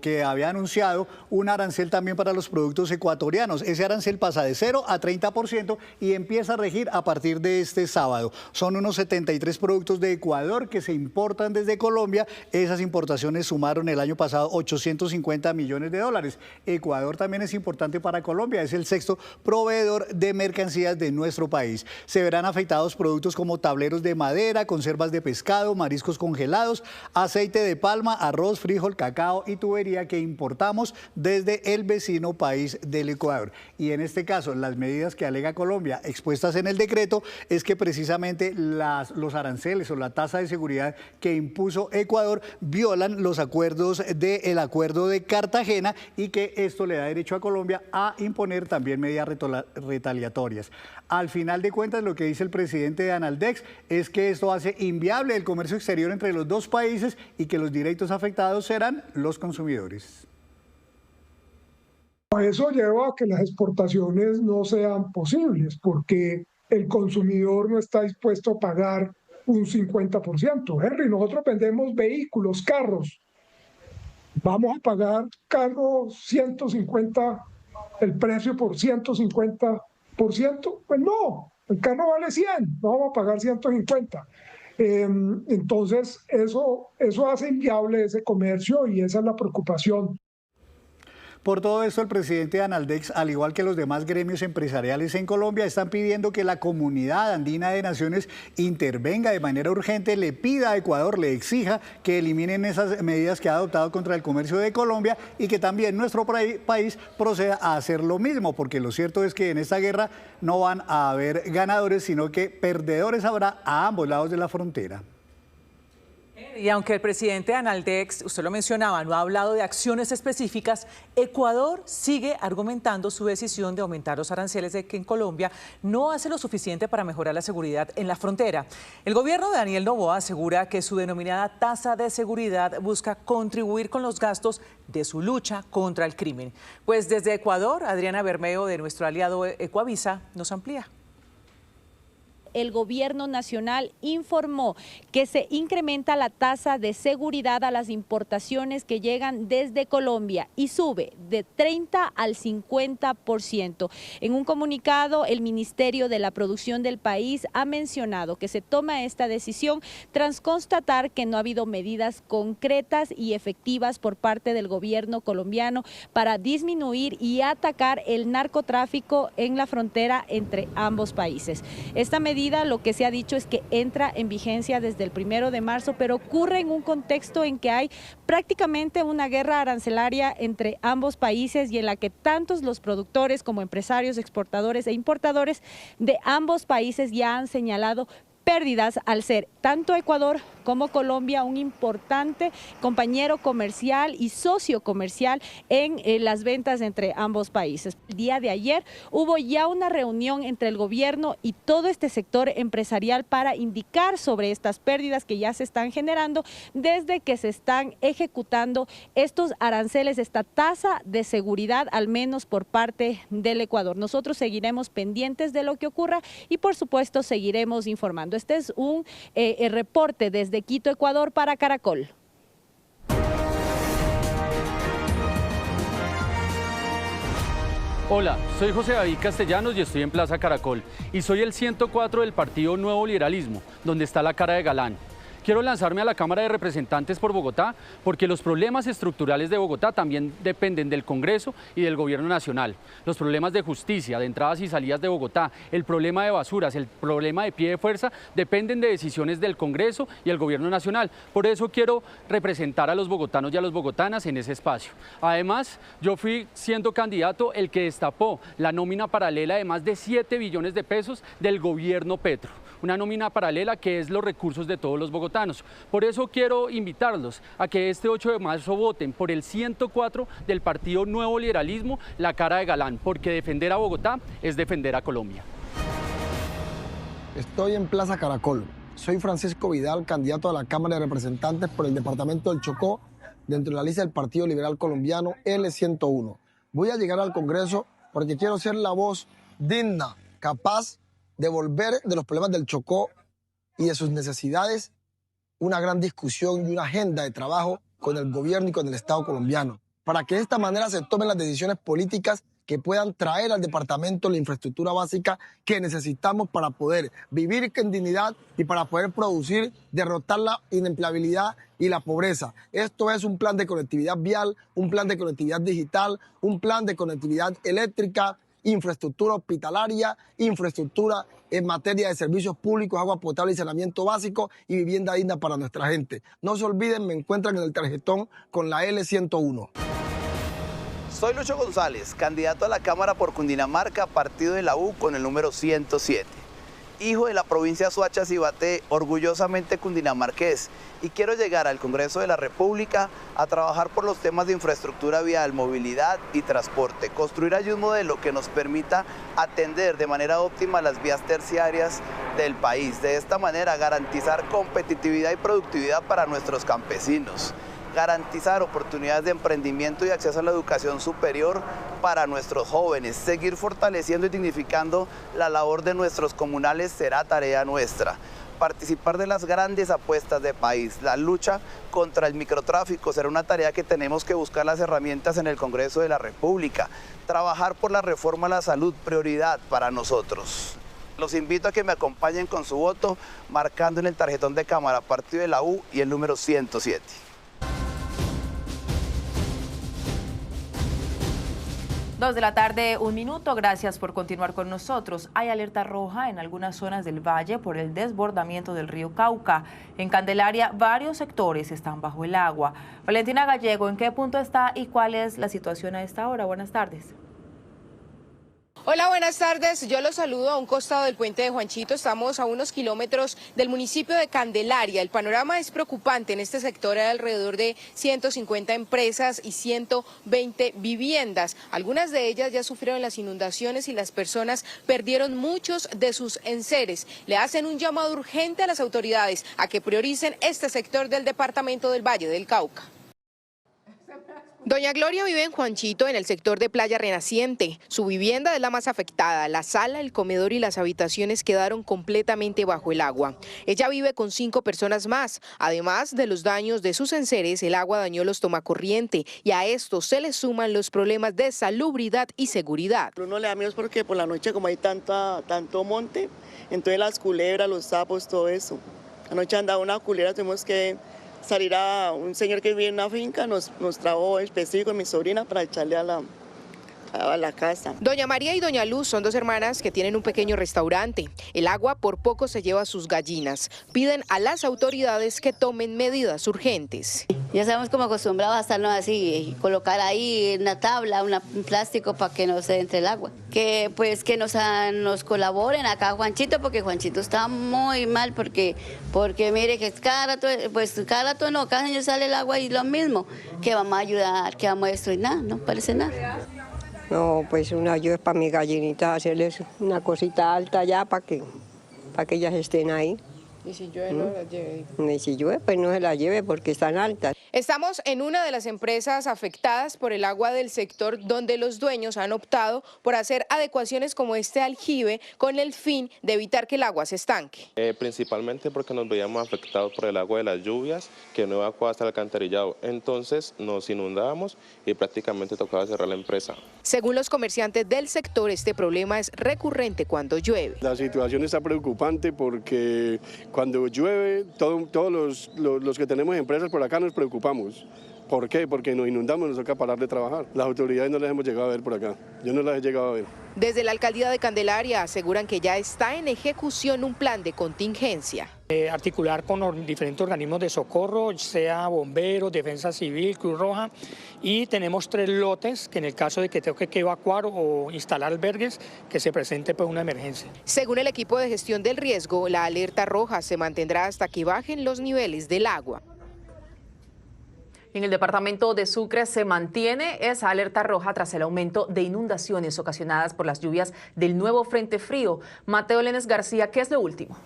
que había anunciado un arancel también para los productos ecuatorianos. Ese arancel pasa de 0 a 30% y empieza a regir a partir de este sábado. Son unos 73 productos de Ecuador que se importan desde Colombia. Esas importaciones sumaron el año pasado 850 millones de dólares. Ecuador también es importante para Colombia, es el sexto proveedor de mercancías de nuestro país. Se verán afectados productos como tableros de madera, conservas de pescado, mariscos congelados, aceite de palma, arroz, frijol, cacao y tubería que importamos desde el vecino país del Ecuador. Y en este caso, las medidas que alega Colombia expuestas en el decreto es que precisamente los aranceles o la tasa de seguridad que impuso Ecuador violan los acuerdos del Acuerdo de Cartagena y que esto le da derecho a Colombia a imponer también medidas retaliatorias. Al final de cuentas, lo que dice el presidente de Analdex es que esto hace inviable el comercio exterior entre los dos países y que los directos afectados serán los consumidores. Eso lleva a que las exportaciones no sean posibles porque el consumidor no está dispuesto a pagar un 50%. Henry, nosotros vendemos vehículos, carros. Vamos a pagar carros 150, el precio por 150%. Pues no, el carro vale 100, no vamos a pagar 150. Entonces eso hace inviable ese comercio y esa es la preocupación. Por todo esto, el presidente de Analdex, al igual que los demás gremios empresariales en Colombia, están pidiendo que la Comunidad Andina de Naciones intervenga de manera urgente, le pida a Ecuador, le exija que eliminen esas medidas que ha adoptado contra el comercio de Colombia y que también nuestro país proceda a hacer lo mismo, porque lo cierto es que en esta guerra no van a haber ganadores, sino que perdedores habrá a ambos lados de la frontera. Y aunque el presidente de Analdex, usted lo mencionaba, no ha hablado de acciones específicas, Ecuador sigue argumentando su decisión de aumentar los aranceles de que en Colombia no hace lo suficiente para mejorar la seguridad en la frontera. El gobierno de Daniel Noboa asegura que su denominada tasa de seguridad busca contribuir con los gastos de su lucha contra el crimen. Pues desde Ecuador, Adriana Bermeo, de nuestro aliado Ecuavisa, nos amplía. El gobierno nacional informó que se incrementa la tasa de seguridad a las importaciones que llegan desde Colombia y sube de 30 al 50%. En un comunicado, el Ministerio de la Producción del país ha mencionado que se toma esta decisión tras constatar que no ha habido medidas concretas y efectivas por parte del gobierno colombiano para disminuir y atacar el narcotráfico en la frontera entre ambos países. Esta medida, lo que se ha dicho es que entra en vigencia desde el 1 de marzo, pero ocurre en un contexto en que hay prácticamente una guerra arancelaria entre ambos países y en la que tantos los productores como empresarios, exportadores e importadores de ambos países ya han señalado pérdidas al ser tanto Ecuador como Colombia un importante compañero comercial y socio comercial en las ventas entre ambos países. El día de ayer hubo ya una reunión entre el gobierno y todo este sector empresarial para indicar sobre estas pérdidas que ya se están generando desde que se están ejecutando estos aranceles, esta tasa de seguridad, al menos por parte del Ecuador. Nosotros seguiremos pendientes de lo que ocurra y por supuesto seguiremos informando. Este es un reporte desde Quito, Ecuador, para Caracol. Hola, soy José David Castellanos y estoy en Plaza Caracol. Y soy el 104 del Partido Nuevo Liberalismo, donde está la cara de Galán. Quiero lanzarme a la Cámara de Representantes por Bogotá porque los problemas estructurales de Bogotá también dependen del Congreso y del Gobierno Nacional. Los problemas de justicia, de entradas y salidas de Bogotá, el problema de basuras, el problema de pie de fuerza dependen de decisiones del Congreso y el Gobierno Nacional. Por eso quiero representar a los bogotanos y a las bogotanas en ese espacio. Además, yo fui siendo candidato el que destapó la nómina paralela de más de 7 billones de pesos del Gobierno Petro. Una nómina paralela que es los recursos de todos los bogotanos. Por eso quiero invitarlos a que este 8 de marzo voten por el 104 del Partido Nuevo Liberalismo, la cara de Galán, porque defender a Bogotá es defender a Colombia. Estoy en Plaza Caracol. Soy Francisco Vidal, candidato a la Cámara de Representantes por el departamento del Chocó, dentro de la lista del Partido Liberal Colombiano L101. Voy a llegar al Congreso porque quiero ser la voz digna, capaz de volver de los problemas del Chocó y de sus necesidades una gran discusión y una agenda de trabajo con el gobierno y con el Estado colombiano, para que de esta manera se tomen las decisiones políticas que puedan traer al departamento la infraestructura básica que necesitamos para poder vivir con dignidad y para poder producir, derrotar la inempleabilidad y la pobreza. Esto es un plan de conectividad vial, un plan de conectividad digital, un plan de conectividad eléctrica, infraestructura hospitalaria, infraestructura en materia de servicios públicos, agua potable y saneamiento básico y vivienda digna para nuestra gente. No se olviden, me encuentran en el tarjetón con la L101. Soy Lucho González, candidato a la Cámara por Cundinamarca, partido de la U con el número 107. Hijo de la provincia de Soacha, Cibaté, orgullosamente cundinamarqués, y quiero llegar al Congreso de la República a trabajar por los temas de infraestructura vial, movilidad y transporte, construir allí un modelo que nos permita atender de manera óptima las vías terciarias del país. De esta manera garantizar competitividad y productividad para nuestros campesinos, garantizar oportunidades de emprendimiento y acceso a la educación superior para nuestros jóvenes. Seguir fortaleciendo y dignificando la labor de nuestros comunales será tarea nuestra. Participar de las grandes apuestas de país, la lucha contra el microtráfico será una tarea que tenemos que buscar las herramientas en el Congreso de la República. Trabajar por la reforma a la salud, prioridad para nosotros. Los invito a que me acompañen con su voto, marcando en el tarjetón de Cámara Partido de la U y el número 107. 2 de la tarde, 1 minuto. Gracias por continuar con nosotros. Hay alerta roja en algunas zonas del valle por el desbordamiento del río Cauca. En Candelaria, varios sectores están bajo el agua. Valentina Gallego, ¿en qué punto está y cuál es la situación a esta hora? Buenas tardes. Hola, buenas tardes. Yo los saludo a un costado del puente de Juanchito. Estamos a unos kilómetros del municipio de Candelaria. El panorama es preocupante. En este sector hay alrededor de 150 empresas y 120 viviendas. Algunas de ellas ya sufrieron las inundaciones y las personas perdieron muchos de sus enseres. Le hacen un llamado urgente a las autoridades a que prioricen este sector del departamento del Valle del Cauca. Doña Gloria vive en Juanchito, en el sector de Playa Renaciente. Su vivienda es la más afectada. La sala, el comedor y las habitaciones quedaron completamente bajo el agua. Ella vive con 5 personas más. Además de los daños de sus enseres, el agua dañó los tomacorriente y a esto se le suman los problemas de salubridad y seguridad. Uno le da miedo porque por la noche como hay tanto monte, entonces las culebras, los sapos, todo eso. Anoche andaba una culebra, tuvimos que salir a un señor que vivía en una finca, nos trajo el pestillo con mi sobrina para echarle a la casa. Doña María y Doña Luz son 2 hermanas que tienen un pequeño restaurante. El agua por poco se lleva a sus gallinas. Piden a las autoridades que tomen medidas urgentes. Ya estamos como acostumbrados a estarnos así, colocar ahí una tabla, un plástico para que no se entre el agua. Que pues que nos colaboren acá Juanchito, porque Juanchito está muy mal, porque mire que cada año sale el agua y lo mismo. Que vamos a ayudar, que vamos a destruir, nada, no parece nada. No, pues una ayuda para mis gallinitas, hacerles una cosita alta ya para que ellas estén ahí. ¿Y si llueve no las lleve? Y si llueve, pues no se las lleve porque están altas. Estamos en una de las empresas afectadas por el agua del sector, donde los dueños han optado por hacer adecuaciones como este aljibe con el fin de evitar que el agua se estanque. Principalmente porque nos veíamos afectados por el agua de las lluvias, que no evacuaba hasta el alcantarillado. Entonces nos inundábamos y prácticamente tocaba cerrar la empresa. Según los comerciantes del sector, este problema es recurrente cuando llueve. La situación está preocupante porque cuando llueve, todos los que tenemos empresas por acá nos preocupamos. ¿Por qué? Porque nos inundamos, nos toca parar de trabajar. Las autoridades no las hemos llegado a ver por acá. Yo no las he llegado a ver. Desde la alcaldía de Candelaria aseguran que ya está en ejecución un plan de contingencia. Articular con los diferentes organismos de socorro, sea bomberos, defensa civil, Cruz Roja, y tenemos 3 lotes que en el caso de que tenga que evacuar o instalar albergues, que se presente pues una emergencia. Según el equipo de gestión del riesgo, la alerta roja se mantendrá hasta que bajen los niveles del agua. En el departamento de Sucre se mantiene esa alerta roja tras el aumento de inundaciones ocasionadas por las lluvias del nuevo frente frío. Mateo Lenes García, ¿qué es lo último?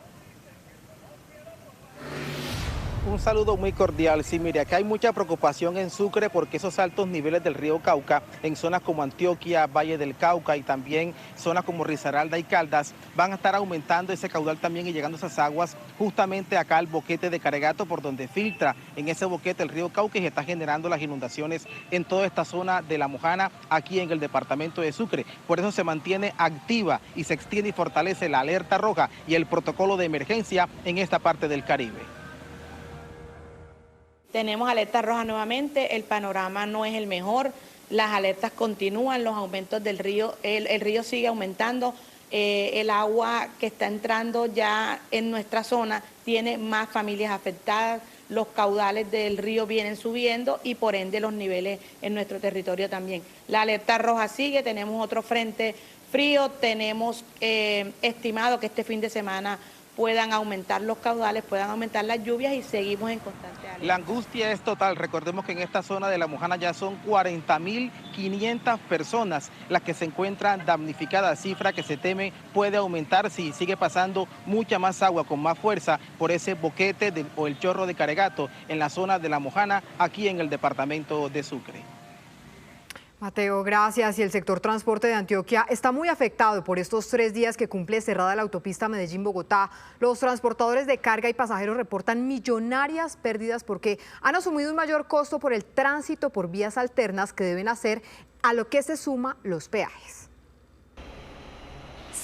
Un saludo muy cordial. Sí, mire, acá hay mucha preocupación en Sucre porque esos altos niveles del río Cauca, en zonas como Antioquia, Valle del Cauca y también zonas como Risaralda y Caldas, van a estar aumentando ese caudal también y llegando esas aguas justamente acá al boquete de Caregato, por donde filtra en ese boquete el río Cauca y se está generando las inundaciones en toda esta zona de La Mojana, aquí en el departamento de Sucre. Por eso se mantiene activa y se extiende y fortalece la alerta roja y el protocolo de emergencia en esta parte del Caribe. Tenemos alerta roja nuevamente, el panorama no es el mejor, las alertas continúan, los aumentos del río, el río sigue aumentando, el agua que está entrando ya en nuestra zona tiene más familias afectadas, los caudales del río vienen subiendo y por ende los niveles en nuestro territorio también. La alerta roja sigue, tenemos otro frente frío, tenemos estimado que este fin de semana puedan aumentar los caudales, puedan aumentar las lluvias y seguimos en constante alerta. La angustia es total. Recordemos que en esta zona de La Mojana ya son 40.500 personas las que se encuentran damnificadas, cifra que se teme puede aumentar si sigue pasando mucha más agua con más fuerza por ese boquete o el chorro de Caregato en la zona de La Mojana, aquí en el departamento de Sucre. Mateo, gracias. Y el sector transporte de Antioquia está muy afectado por estos 3 días que cumple cerrada la autopista Medellín-Bogotá. Los transportadores de carga y pasajeros reportan millonarias pérdidas porque han asumido un mayor costo por el tránsito por vías alternas que deben hacer, a lo que se suma los peajes.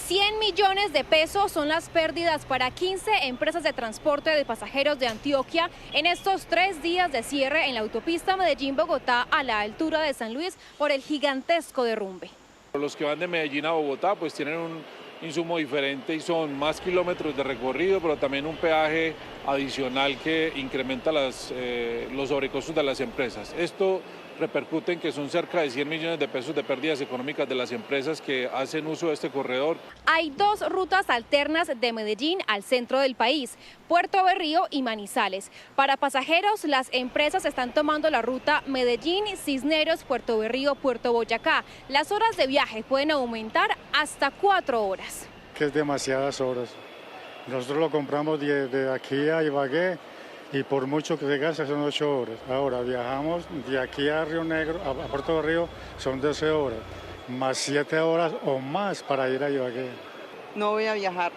100 millones de pesos son las pérdidas para 15 empresas de transporte de pasajeros de Antioquia en estos 3 días de cierre en la autopista Medellín-Bogotá a la altura de San Luis por el gigantesco derrumbe. Los que van de Medellín a Bogotá pues tienen un insumo diferente y son más kilómetros de recorrido, pero también un peaje adicional que incrementa los sobrecostos de las empresas. Esto repercute en que son cerca de 100 millones de pesos de pérdidas económicas de las empresas que hacen uso de este corredor. Hay 2 rutas alternas de Medellín al centro del país, Puerto Berrío y Manizales. Para pasajeros, las empresas están tomando la ruta Medellín, Cisneros, Puerto Berrío, Puerto Boyacá. Las horas de viaje pueden aumentar hasta 4 horas. Que es demasiadas horas. Nosotros lo compramos de aquí a Ibagué y por mucho que se gaste son 8 horas. Ahora viajamos de aquí a Río Negro, a Puerto de Río, son 12 horas, más 7 horas o más para ir a Ibagué. No voy a viajar.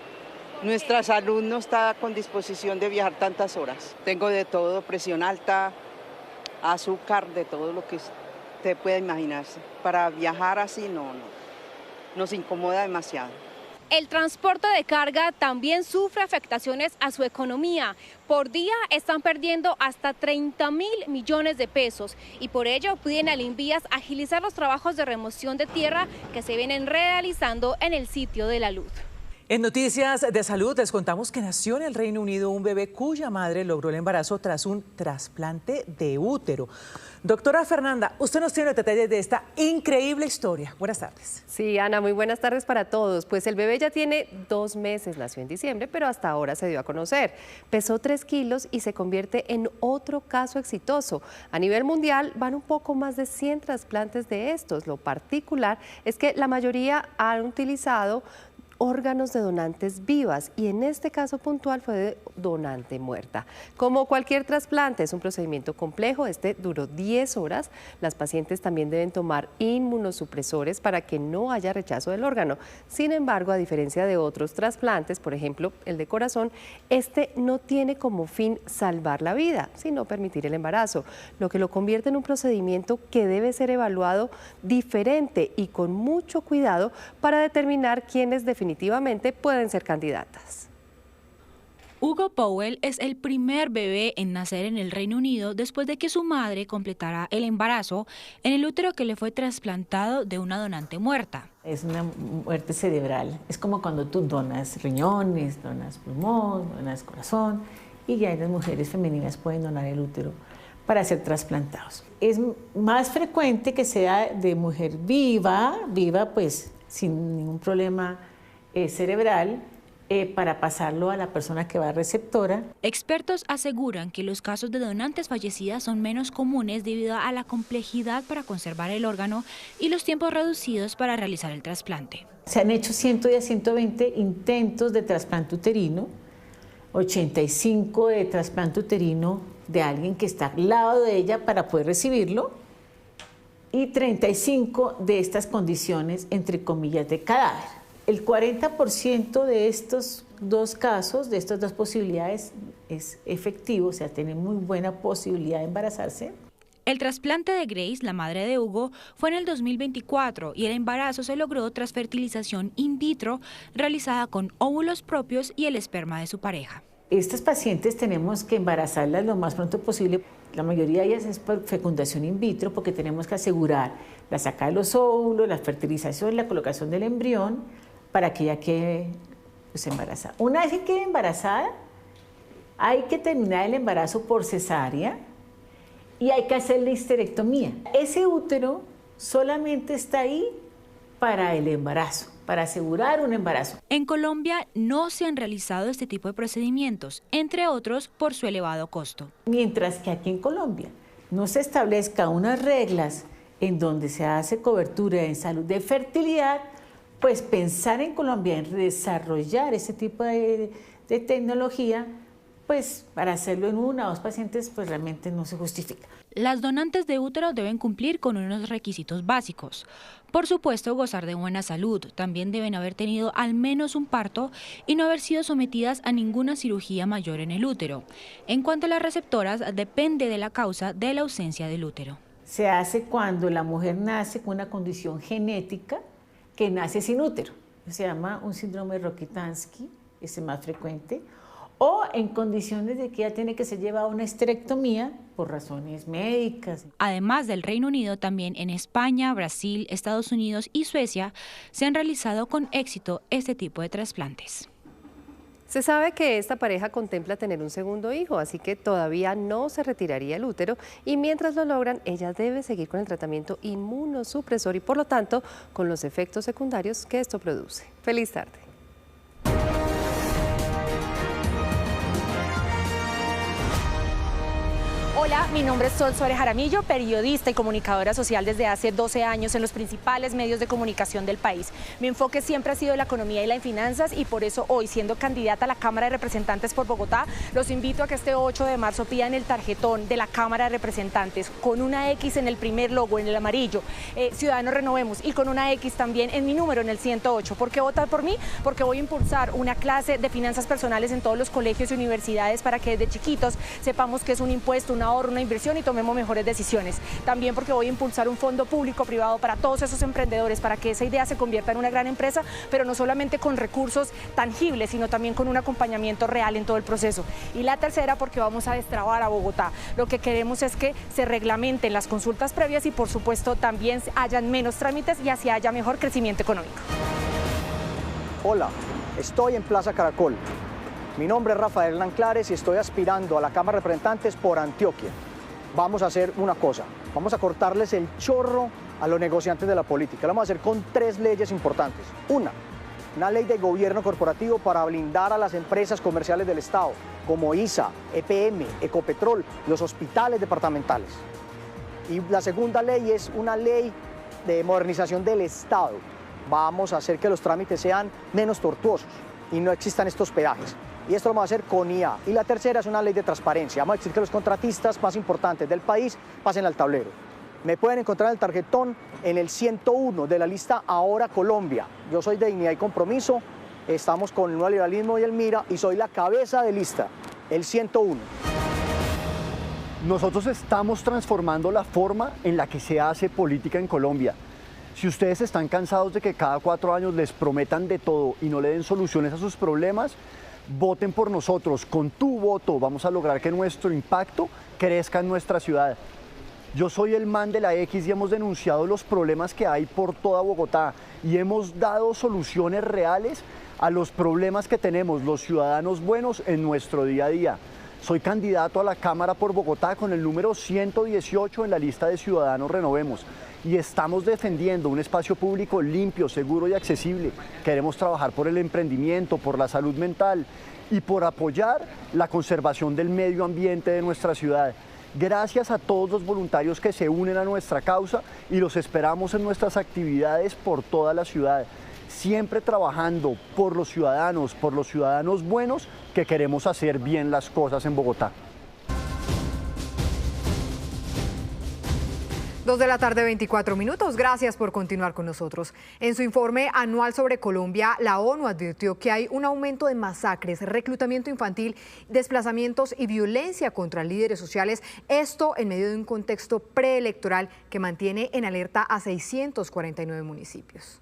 Nuestra salud no está con disposición de viajar tantas horas. Tengo de todo, presión alta, azúcar, de todo lo que usted pueda imaginarse. Para viajar así no, nos incomoda demasiado. El transporte de carga también sufre afectaciones a su economía. Por día están perdiendo hasta 30.000 millones de pesos y por ello piden al Invías agilizar los trabajos de remoción de tierra que se vienen realizando en el sitio de la luz. En noticias de salud les contamos que nació en el Reino Unido un bebé cuya madre logró el embarazo tras un trasplante de útero. Doctora Fernanda, usted nos tiene detalles de esta increíble historia. Buenas tardes. Sí, Ana, muy buenas tardes para todos. Pues el bebé ya tiene 2 meses, nació en diciembre, pero hasta ahora se dio a conocer. Pesó 3 kilos y se convierte en otro caso exitoso. A nivel mundial van un poco más de 100 trasplantes de estos. Lo particular es que la mayoría han utilizado órganos de donantes vivas y en este caso puntual fue de donante muerta. Como cualquier trasplante es un procedimiento complejo, este duró 10 horas. Las pacientes también deben tomar inmunosupresores para que no haya rechazo del órgano. Sin embargo, a diferencia de otros trasplantes, por ejemplo el de corazón, este no tiene como fin salvar la vida, sino permitir el embarazo, lo que lo convierte en un procedimiento que debe ser evaluado diferente y con mucho cuidado para determinar quiénes definitivamente pueden ser candidatas. Hugo Powell es el primer bebé en nacer en el Reino Unido después de que su madre completara el embarazo en el útero que le fue trasplantado de una donante muerta. Es una muerte cerebral, es como cuando tú donas riñones, donas pulmón, donas corazón y ya las mujeres femeninas pueden donar el útero para ser trasplantados. Es más frecuente que sea de mujer viva pues sin ningún problema cerebral, para pasarlo a la persona que va receptora. Expertos aseguran que los casos de donantes fallecidas son menos comunes debido a la complejidad para conservar el órgano y los tiempos reducidos para realizar el trasplante. Se han hecho 100 a 120 intentos de trasplante uterino 85 de trasplante uterino de alguien que está al lado de ella para poder recibirlo, y 35 de estas condiciones, entre comillas, de cadáver. El 40% de estos dos casos, de estas dos posibilidades, es efectivo, o sea, tiene muy buena posibilidad de embarazarse. El trasplante de Grace, la madre de Hugo, fue en el 2024 y el embarazo se logró tras fertilización in vitro realizada con óvulos propios y el esperma de su pareja. Estas pacientes tenemos que embarazarlas lo más pronto posible. La mayoría de ellas es por fecundación in vitro porque tenemos que asegurar la saca de los óvulos, la fertilización, la colocación del embrión para que ella quede embarazada. Una vez que quede embarazada, hay que terminar el embarazo por cesárea y hay que hacer la histerectomía. Ese útero solamente está ahí para el embarazo, para asegurar un embarazo. En Colombia no se han realizado este tipo de procedimientos, entre otros por su elevado costo. Mientras que aquí en Colombia no se establezcan unas reglas en donde se hace cobertura en salud de fertilidad, pues pensar en Colombia en desarrollar ese tipo de tecnología, pues para hacerlo en una o dos pacientes, pues realmente no se justifica. Las donantes de útero deben cumplir con unos requisitos básicos. Por supuesto, gozar de buena salud. También deben haber tenido al menos un parto y no haber sido sometidas a ninguna cirugía mayor en el útero. En cuanto a las receptoras, depende de la causa de la ausencia del útero. Se hace cuando la mujer nace con una condición genética que nace sin útero. Se llama un síndrome de Rokitansky, es el más frecuente. O en condiciones de que ella tiene que ser llevada a una histerectomía por razones médicas. Además del Reino Unido, también en España, Brasil, Estados Unidos y Suecia se han realizado con éxito este tipo de trasplantes. Se sabe que esta pareja contempla tener un segundo hijo, así que todavía no se retiraría el útero y mientras lo logran, ella debe seguir con el tratamiento inmunosupresor y por lo tanto con los efectos secundarios que esto produce. Feliz tarde. Hola, mi nombre es Sol Suárez Jaramillo, periodista y comunicadora social desde hace 12 años en los principales medios de comunicación del país. Mi enfoque siempre ha sido la economía y las finanzas y por eso hoy, siendo candidata a la Cámara de Representantes por Bogotá, los invito a que este 8 de marzo pidan el tarjetón de la Cámara de Representantes con una X en el primer logo, en el amarillo, Ciudadanos Renovemos, y con una X también en mi número, en el 108. ¿Por qué votar por mí? Porque voy a impulsar una clase de finanzas personales en todos los colegios y universidades para que desde chiquitos sepamos qué es un impuesto, un ahorro, una inversión y tomemos mejores decisiones. También porque voy a impulsar un fondo público-privado para todos esos emprendedores, para que esa idea se convierta en una gran empresa, pero no solamente con recursos tangibles, sino también con un acompañamiento real en todo el proceso. Y la tercera, porque vamos a destrabar a Bogotá. Lo que queremos es que se reglamenten las consultas previas y, por supuesto, también hayan menos trámites y así haya mejor crecimiento económico. Hola, estoy en Plaza Caracol. Mi nombre es Rafael Nanclares y estoy aspirando a la Cámara de Representantes por Antioquia. Vamos a hacer una cosa, vamos a cortarles el chorro a los negociantes de la política. Lo vamos a hacer con 3 leyes importantes. Una ley de gobierno corporativo para blindar a las empresas comerciales del Estado, como ISA, EPM, Ecopetrol, los hospitales departamentales. Y la segunda ley es una ley de modernización del Estado. Vamos a hacer que los trámites sean menos tortuosos y no existan estos peajes. Y esto lo vamos a hacer con IA. Y la tercera es una ley de transparencia. Vamos a decir que los contratistas más importantes del país pasen al tablero. Me pueden encontrar el tarjetón en el 101 de la lista Ahora Colombia. Yo soy de Dignidad y Compromiso, estamos con el Nuevo Liberalismo y el MIRA y soy la cabeza de lista, el 101. Nosotros estamos transformando la forma en la que se hace política en Colombia. Si ustedes están cansados de que cada 4 años les prometan de todo y no le den soluciones a sus problemas, voten por nosotros. Con tu voto vamos a lograr que nuestro impacto crezca en nuestra ciudad. Yo soy el man de la X y hemos denunciado los problemas que hay por toda Bogotá y hemos dado soluciones reales a los problemas que tenemos los ciudadanos buenos en nuestro día a día. Soy candidato a la Cámara por Bogotá con el número 118 en la lista de Ciudadanos Renovemos y estamos defendiendo un espacio público limpio, seguro y accesible. Queremos trabajar por el emprendimiento, por la salud mental y por apoyar la conservación del medio ambiente de nuestra ciudad. Gracias a todos los voluntarios que se unen a nuestra causa y los esperamos en nuestras actividades por toda la ciudad. siempre trabajando por los ciudadanos buenos que queremos hacer bien las cosas en Bogotá. 2:24 p.m. Gracias por continuar con nosotros. En su informe anual sobre Colombia, la ONU advirtió que hay un aumento de masacres, reclutamiento infantil, desplazamientos y violencia contra líderes sociales. Esto en medio de un contexto preelectoral que mantiene en alerta a 649 municipios.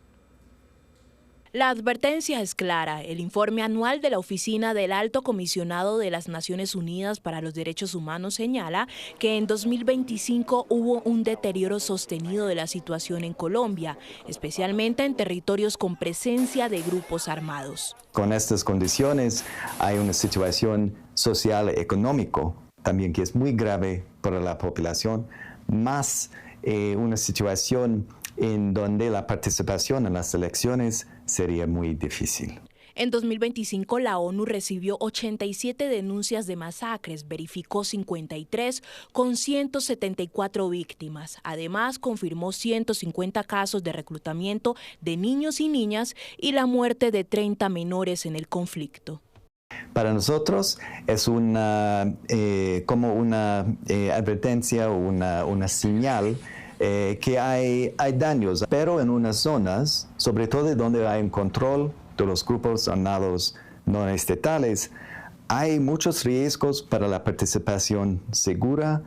La advertencia es clara. El informe anual de la Oficina del Alto Comisionado de las Naciones Unidas para los Derechos Humanos señala que en 2025 hubo un deterioro sostenido de la situación en Colombia, especialmente en territorios con presencia de grupos armados. Con estas condiciones hay una situación social y económica también que es muy grave para la población, más una situación en donde la participación en las elecciones sería muy difícil. En 2025, la ONU recibió 87 denuncias de masacres, verificó 53 con 174 víctimas. Además, confirmó 150 casos de reclutamiento de niños y niñas y la muerte de 30 menores en el conflicto. Para nosotros es como una advertencia o una señal que hay daños, pero en unas zonas, sobre todo donde hay un control de los grupos armados no estatales, hay muchos riesgos para la participación segura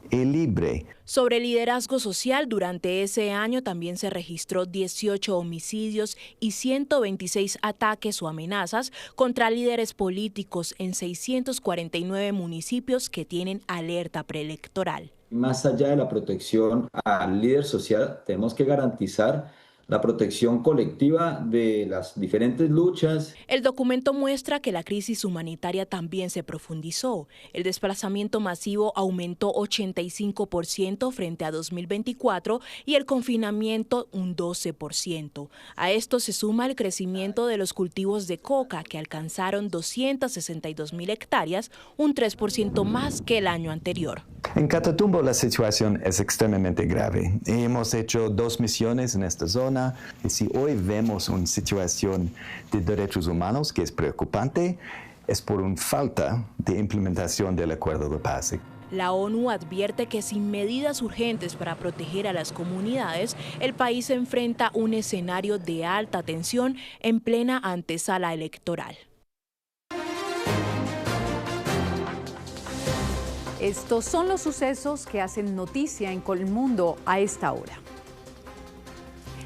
y libre. Sobre liderazgo social, durante ese año también se registró 18 homicidios y 126 ataques o amenazas contra líderes políticos en 649 municipios que tienen alerta preelectoral. Más allá de la protección al líder social, tenemos que garantizar la protección colectiva de las diferentes luchas. El documento muestra que la crisis humanitaria también se profundizó. El desplazamiento masivo aumentó 85% frente a 2024 y el confinamiento un 12%. A esto se suma el crecimiento de los cultivos de coca, que alcanzaron 262.000 hectáreas, un 3% más que el año anterior. En Catatumbo la situación es extremadamente grave. Hemos hecho 2 misiones en esta zona y si hoy vemos una situación de derechos humanos que es preocupante, es por una falta de implementación del acuerdo de paz. La ONU advierte que sin medidas urgentes para proteger a las comunidades, el país enfrenta un escenario de alta tensión en plena antesala electoral. Estos son los sucesos que hacen noticia en el mundo a esta hora.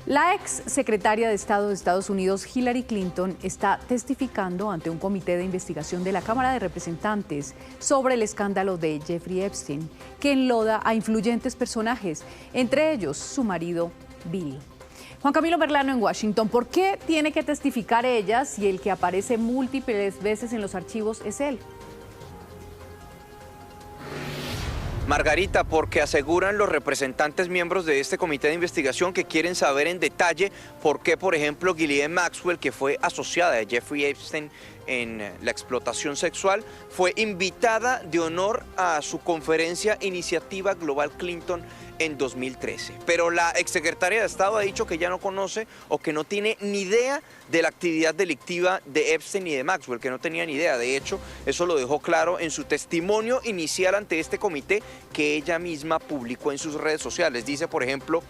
La ex secretaria de Estado de Estados Unidos, Hillary Clinton, está testificando ante un comité de investigación de la Cámara de Representantes sobre el escándalo de Jeffrey Epstein, que enloda a influyentes personajes, entre ellos su marido, Bill. Juan Camilo Merlano en Washington, ¿por qué tiene que testificar ella si el que aparece múltiples veces en los archivos es él? Margarita, porque aseguran los representantes miembros de este comité de investigación que quieren saber en detalle por qué, por ejemplo, Ghislaine Maxwell, que fue asociada de Jeffrey Epstein en la explotación sexual, fue invitada de honor a su conferencia Iniciativa Global Clinton en 2013. Pero la exsecretaria de Estado ha dicho que ya no conoce o que no tiene ni idea de la actividad delictiva de Epstein y de Maxwell, que no tenía ni idea. De hecho, eso lo dejó claro en su testimonio inicial ante este comité que ella misma publicó en sus redes sociales. Dice, por ejemplo,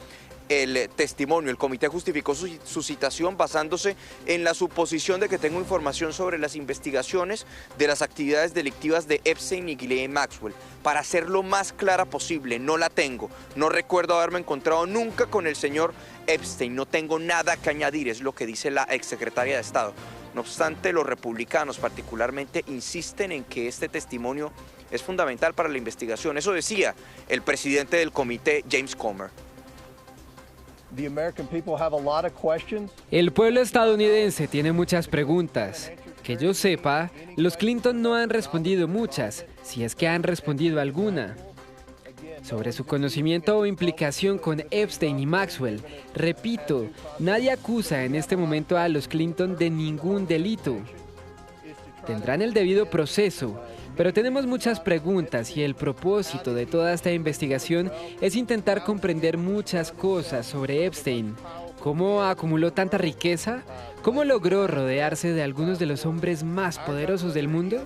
el testimonio: el comité justificó su citación basándose en la suposición de que tengo información sobre las investigaciones de las actividades delictivas de Epstein y Ghislaine Maxwell. Para ser lo más clara posible, no la tengo. No recuerdo haberme encontrado nunca con el señor Epstein. No tengo nada que añadir, es lo que dice la exsecretaria de Estado. No obstante, los republicanos particularmente insisten en que este testimonio es fundamental para la investigación. Eso decía el presidente del comité, James Comer. El pueblo estadounidense tiene muchas preguntas. Que yo sepa, los Clinton no han respondido muchas, si es que han respondido alguna. Sobre su conocimiento o implicación con Epstein y Maxwell, repito, nadie acusa en este momento a los Clinton de ningún delito. Tendrán el debido proceso, pero tenemos muchas preguntas y el propósito de toda esta investigación es intentar comprender muchas cosas sobre Epstein, ¿Cómo acumuló tanta riqueza? ¿Cómo logró rodearse de algunos de los hombres más poderosos del mundo?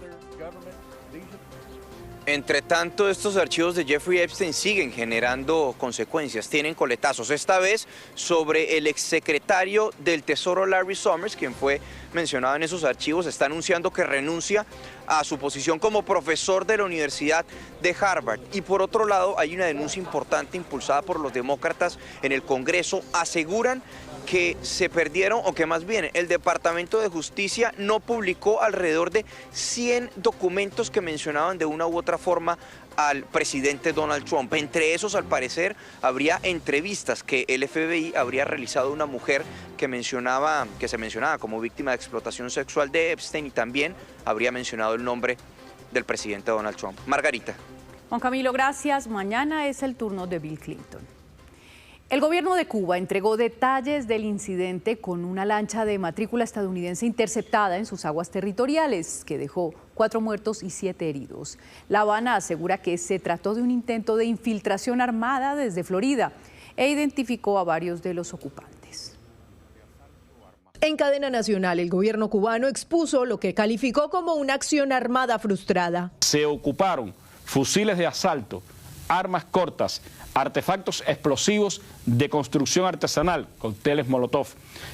Entre tanto, estos archivos de Jeffrey Epstein siguen generando consecuencias, tienen coletazos, esta vez sobre el exsecretario del Tesoro Larry Summers, quien fue mencionado en esos archivos, está anunciando que renuncia a su posición como profesor de la Universidad de Harvard. Y por otro lado, hay una denuncia importante impulsada por los demócratas en el Congreso, aseguran que se perdieron, o que más bien el Departamento de Justicia no publicó alrededor de 100 documentos que mencionaban de una u otra forma al presidente Donald Trump. Entre esos, al parecer, habría entrevistas que el FBI habría realizado a una mujer que se mencionaba como víctima de explotación sexual de Epstein, y también habría mencionado el nombre del presidente Donald Trump. Margarita. Juan Camilo, gracias. Mañana es el turno de Bill Clinton. El gobierno de Cuba entregó detalles del incidente con una lancha de matrícula estadounidense interceptada en sus aguas territoriales, que dejó 4 muertos y 7 heridos. La Habana asegura que se trató de un intento de infiltración armada desde Florida e identificó a varios de los ocupantes. En cadena nacional, el gobierno cubano expuso lo que calificó como una acción armada frustrada. Se ocuparon fusiles de asalto, armas cortas, artefactos explosivos de construcción artesanal, cócteles Molotov,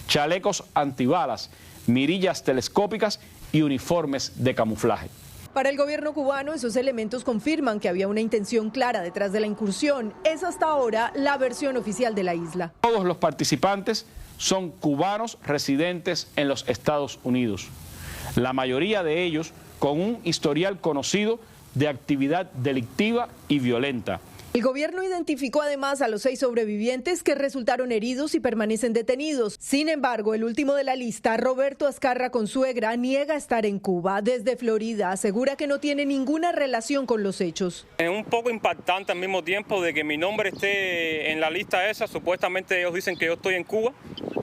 chalecos antibalas, mirillas telescópicas y uniformes de camuflaje. Para el gobierno cubano, esos elementos confirman que había una intención clara detrás de la incursión. Es hasta ahora la versión oficial de la isla. Todos los participantes son cubanos residentes en los Estados Unidos. La mayoría de ellos con un historial conocido de actividad delictiva y violenta. El gobierno identificó además a los 6 sobrevivientes que resultaron heridos y permanecen detenidos. Sin embargo, el último de la lista, Roberto Azcarra Consuegra, niega estar en Cuba. Desde Florida asegura que no tiene ninguna relación con los hechos. Es un poco impactante al mismo tiempo de que mi nombre esté en la lista esa. Supuestamente ellos dicen que yo estoy en Cuba,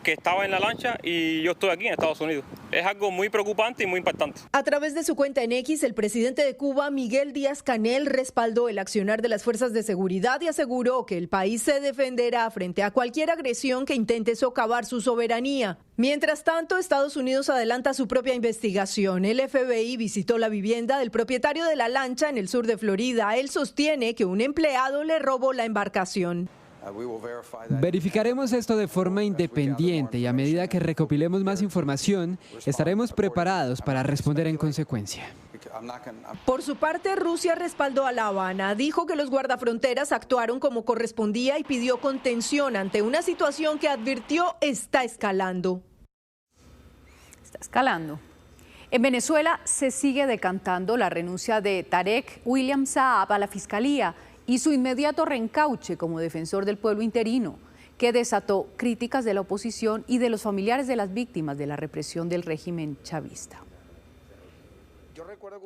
que estaba en la lancha, y yo estoy aquí en Estados Unidos. Es algo muy preocupante y muy impactante. A través de su cuenta en X, el presidente de Cuba, Miguel Díaz-Canel, respaldó el accionar de las fuerzas de seguridad y aseguró que el país se defenderá frente a cualquier agresión que intente socavar su soberanía. Mientras tanto, Estados Unidos adelanta su propia investigación. El FBI visitó la vivienda del propietario de la lancha en el sur de Florida. Él sostiene que un empleado le robó la embarcación. Verificaremos esto de forma independiente y a medida que recopilemos más información, estaremos preparados para responder en consecuencia. Por su parte, Rusia respaldó a La Habana. Dijo que los guardafronteras actuaron como correspondía y pidió contención ante una situación que advirtió está escalando. Está escalando. En Venezuela se sigue decantando la renuncia de Tarek William Saab a la Fiscalía y su inmediato reencauche como defensor del pueblo interino, que desató críticas de la oposición y de los familiares de las víctimas de la represión del régimen chavista.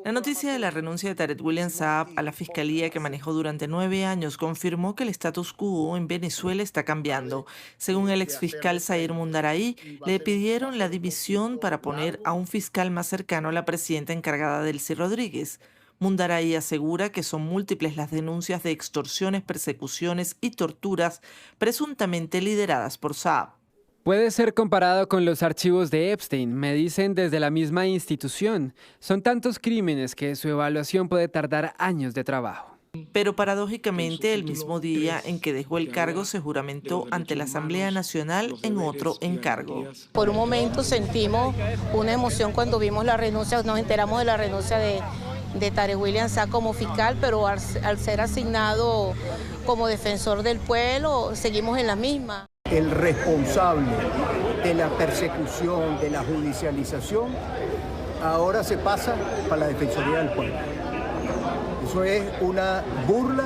La noticia de la renuncia de Tarek William Saab a la fiscalía, que manejó durante 9 años, confirmó que el status quo en Venezuela está cambiando. Según el exfiscal Zair Mundaray, le pidieron la dimisión para poner a un fiscal más cercano a la presidenta encargada, Delcy Rodríguez. Mundaray asegura que son múltiples las denuncias de extorsiones, persecuciones y torturas presuntamente lideradas por Saab. Puede ser comparado con los archivos de Epstein, me dicen desde la misma institución. Son tantos crímenes que su evaluación puede tardar años de trabajo. Pero paradójicamente, el mismo día en que dejó el cargo, se juramentó ante la Asamblea Nacional en otro encargo. Por un momento sentimos una emoción cuando vimos la renuncia, nos enteramos de la renuncia de Tarek William Saab como fiscal, pero al ser asignado como defensor del pueblo, seguimos en la misma. El responsable de la persecución, de la judicialización, ahora se pasa para la Defensoría del Pueblo. Eso es una burla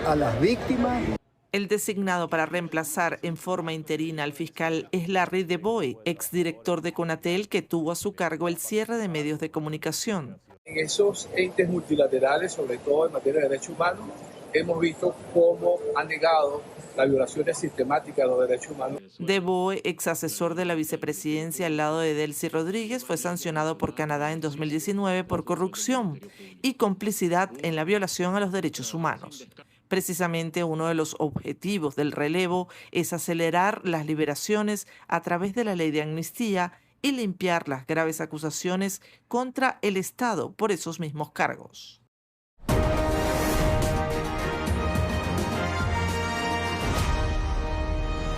a las víctimas. El designado para reemplazar en forma interina al fiscal es Larry DeBoy, exdirector de Conatel, que tuvo a su cargo el cierre de medios de comunicación. En esos entes multilaterales, sobre todo en materia de derechos humanos, hemos visto cómo han negado las violaciones sistemáticas de los derechos humanos. DeBoy, ex asesor de la vicepresidencia al lado de Delcy Rodríguez, fue sancionado por Canadá en 2019 por corrupción y complicidad en la violación a los derechos humanos. Precisamente uno de los objetivos del relevo es acelerar las liberaciones a través de la ley de amnistía y limpiar las graves acusaciones contra el Estado por esos mismos cargos.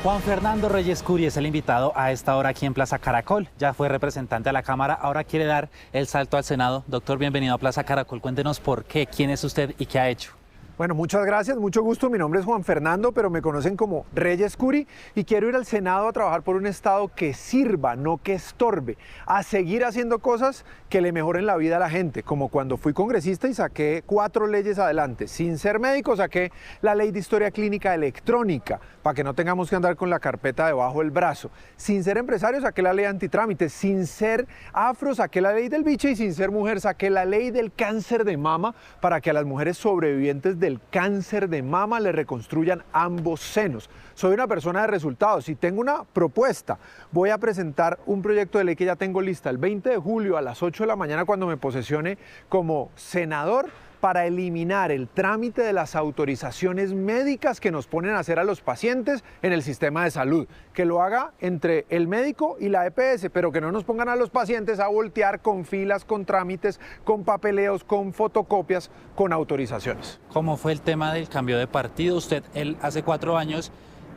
Juan Fernando Reyes Curi es el invitado a esta hora aquí en Plaza Caracol. Ya fue representante a la Cámara, ahora quiere dar el salto al Senado. Doctor, bienvenido a Plaza Caracol. Cuéntenos por qué, quién es usted y qué ha hecho. Bueno, muchas gracias, mucho gusto. Mi nombre es Juan Fernando, pero me conocen como Reyes Curi y quiero ir al Senado a trabajar por un Estado que sirva, no que estorbe, a seguir haciendo cosas que le mejoren la vida a la gente, como cuando fui congresista y saqué 4 leyes adelante. Sin ser médico saqué la ley de historia clínica electrónica, para que no tengamos que andar con la carpeta debajo del brazo. Sin ser empresario saqué la ley antitrámites, sin ser afro saqué la ley del biche y sin ser mujer saqué la ley del cáncer de mama para que a las mujeres sobrevivientes del cáncer de mama le reconstruyan ambos senos. Soy una persona de resultados y tengo una propuesta. Voy a presentar un proyecto de ley que ya tengo lista el 20 de julio a las 8 de la mañana cuando me posesione como senador para eliminar el trámite de las autorizaciones médicas que nos ponen a hacer a los pacientes en el sistema de salud. Que lo haga entre el médico y la EPS, pero que no nos pongan a los pacientes a voltear con filas, con trámites, con papeleos, con fotocopias, con autorizaciones. ¿Cómo fue el tema del cambio de partido? Usted hace 4 años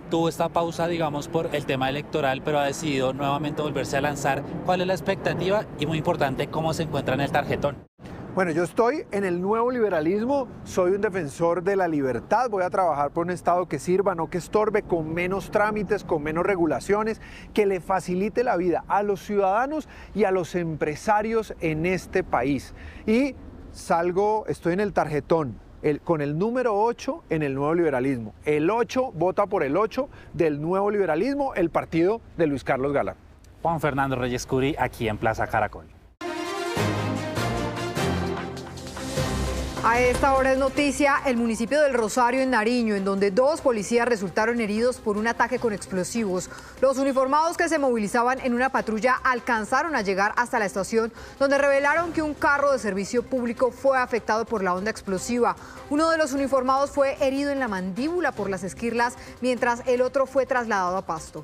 tuvo esta pausa, digamos, por el tema electoral, pero ha decidido nuevamente volverse a lanzar. ¿Cuál es la expectativa? Y muy importante, ¿cómo se encuentra en el tarjetón? Bueno, yo estoy en el nuevo liberalismo, soy un defensor de la libertad, voy a trabajar por un Estado que sirva, no que estorbe, con menos trámites, con menos regulaciones, que le facilite la vida a los ciudadanos y a los empresarios en este país. Y estoy en el tarjetón, con el número 8 en el nuevo liberalismo. El 8 vota por el 8 del nuevo liberalismo, el partido de Luis Carlos Galán. Juan Fernando Reyes Curi, aquí en Plaza Caracol. A esta hora es noticia el municipio del Rosario, en Nariño, en donde 2 policías resultaron heridos por un ataque con explosivos. Los uniformados que se movilizaban en una patrulla alcanzaron a llegar hasta la estación, donde revelaron que un carro de servicio público fue afectado por la onda explosiva. Uno de los uniformados fue herido en la mandíbula por las esquirlas, mientras el otro fue trasladado a Pasto.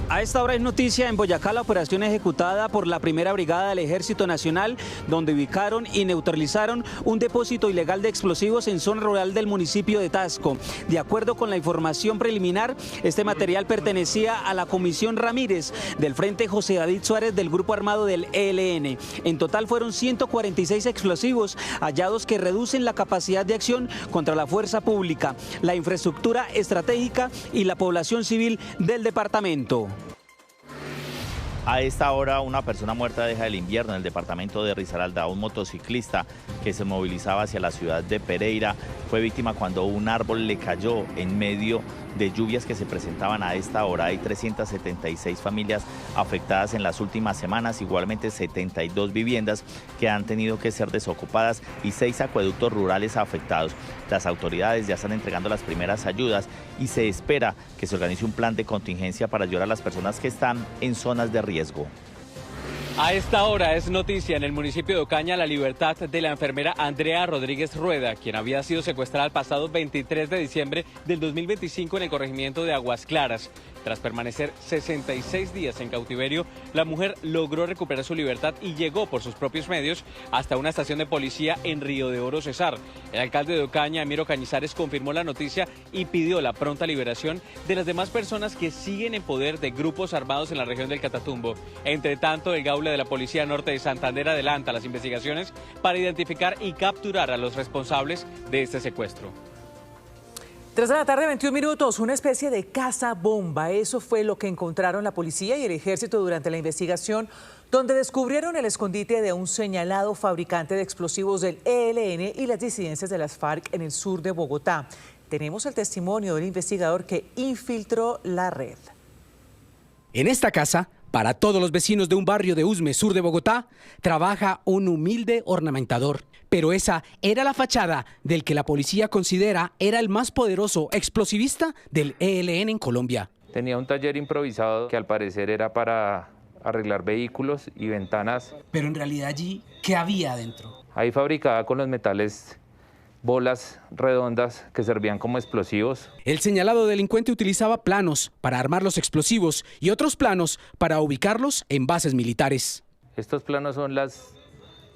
A esta hora es noticia en Boyacá la operación ejecutada por la Primera Brigada del Ejército Nacional, donde ubicaron y neutralizaron un depósito ilegal de explosivos en zona rural del municipio de Tasco. De acuerdo con la información preliminar, este material pertenecía a la Comisión Ramírez del Frente José David Suárez del Grupo Armado del ELN. En total fueron 146 explosivos hallados que reducen la capacidad de acción contra la fuerza pública, la infraestructura estratégica y la población civil del departamento. A esta hora, una persona muerta deja el invierno en el departamento de Risaralda. Un motociclista que se movilizaba hacia la ciudad de Pereira fue víctima cuando un árbol le cayó en medio de lluvias que se presentaban a esta hora. Hay 376 familias afectadas en las últimas semanas, igualmente 72 viviendas que han tenido que ser desocupadas y 6 acueductos rurales afectados. Las autoridades ya están entregando las primeras ayudas y se espera que se organice un plan de contingencia para ayudar a las personas que están en zonas de riesgo. A esta hora es noticia en el municipio de Ocaña la libertad de la enfermera Andrea Rodríguez Rueda, quien había sido secuestrada el pasado 23 de diciembre del 2025 en el corregimiento de Aguas Claras. Tras permanecer 66 días en cautiverio, la mujer logró recuperar su libertad y llegó por sus propios medios hasta una estación de policía en Río de Oro, Cesar. El alcalde de Ocaña, Emiro Cañizares, confirmó la noticia y pidió la pronta liberación de las demás personas que siguen en poder de grupos armados en la región del Catatumbo. Entre tanto, el Gaule de la Policía Norte de Santander adelanta las investigaciones para identificar y capturar a los responsables de este secuestro. 3 de la tarde, 21 minutos, una especie de casa bomba. Eso fue lo que encontraron la policía y el ejército durante la investigación, donde descubrieron el escondite de un señalado fabricante de explosivos del ELN y las disidencias de las FARC en el sur de Bogotá. Tenemos el testimonio del investigador que infiltró la red. En esta casa, para todos los vecinos de un barrio de Usme, sur de Bogotá, trabaja un humilde ornamentador. Pero esa era la fachada del que la policía considera era el más poderoso explosivista del ELN en Colombia. Tenía un taller improvisado que al parecer era para arreglar vehículos y ventanas. Pero en realidad allí, ¿qué había adentro? Ahí fabricaba con los metales bolas redondas que servían como explosivos. El señalado delincuente utilizaba planos para armar los explosivos y otros planos para ubicarlos en bases militares. Estos planos son la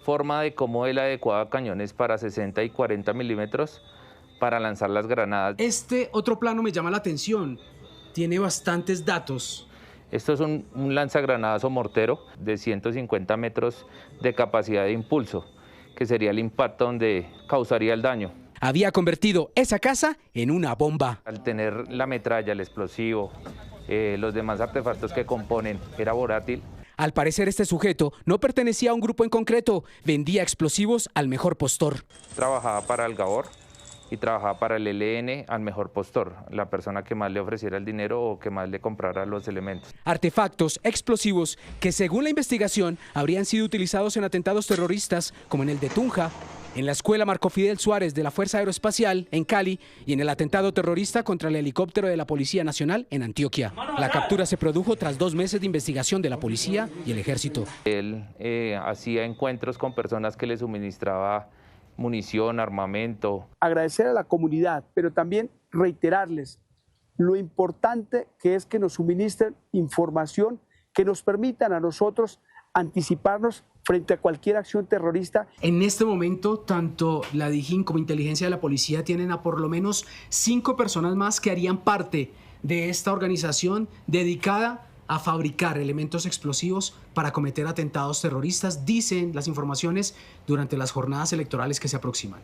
forma de cómo él adecuaba cañones para 60 y 40 milímetros para lanzar las granadas. Este otro plano me llama la atención, tiene bastantes datos. Esto es un lanzagranadas o mortero de 150 metros de capacidad de impulso, que sería el impacto donde causaría el daño. Había convertido esa casa en una bomba. Al tener la metralla, el explosivo, los demás artefactos que componen, era volátil. Al parecer este sujeto no pertenecía a un grupo en concreto, vendía explosivos al mejor postor. Trabajaba para el Gabor y trabajaba para el ELN al mejor postor, la persona que más le ofreciera el dinero o que más le comprara los elementos. Artefactos explosivos que según la investigación habrían sido utilizados en atentados terroristas como en el de Tunja, en la escuela Marco Fidel Suárez de la Fuerza Aeroespacial en Cali y en el atentado terrorista contra el helicóptero de la Policía Nacional en Antioquia. La captura se produjo tras 2 meses de investigación de la policía y el ejército. Él hacía encuentros con personas que le suministraba munición, armamento. Agradecer a la comunidad, pero también reiterarles lo importante que es que nos suministren información que nos permitan a nosotros anticiparnos frente a cualquier acción terrorista. En este momento, tanto la DIJÍN como inteligencia de la policía tienen a por lo menos 5 personas más que harían parte de esta organización dedicada a fabricar elementos explosivos para cometer atentados terroristas, dicen las informaciones durante las jornadas electorales que se aproximan.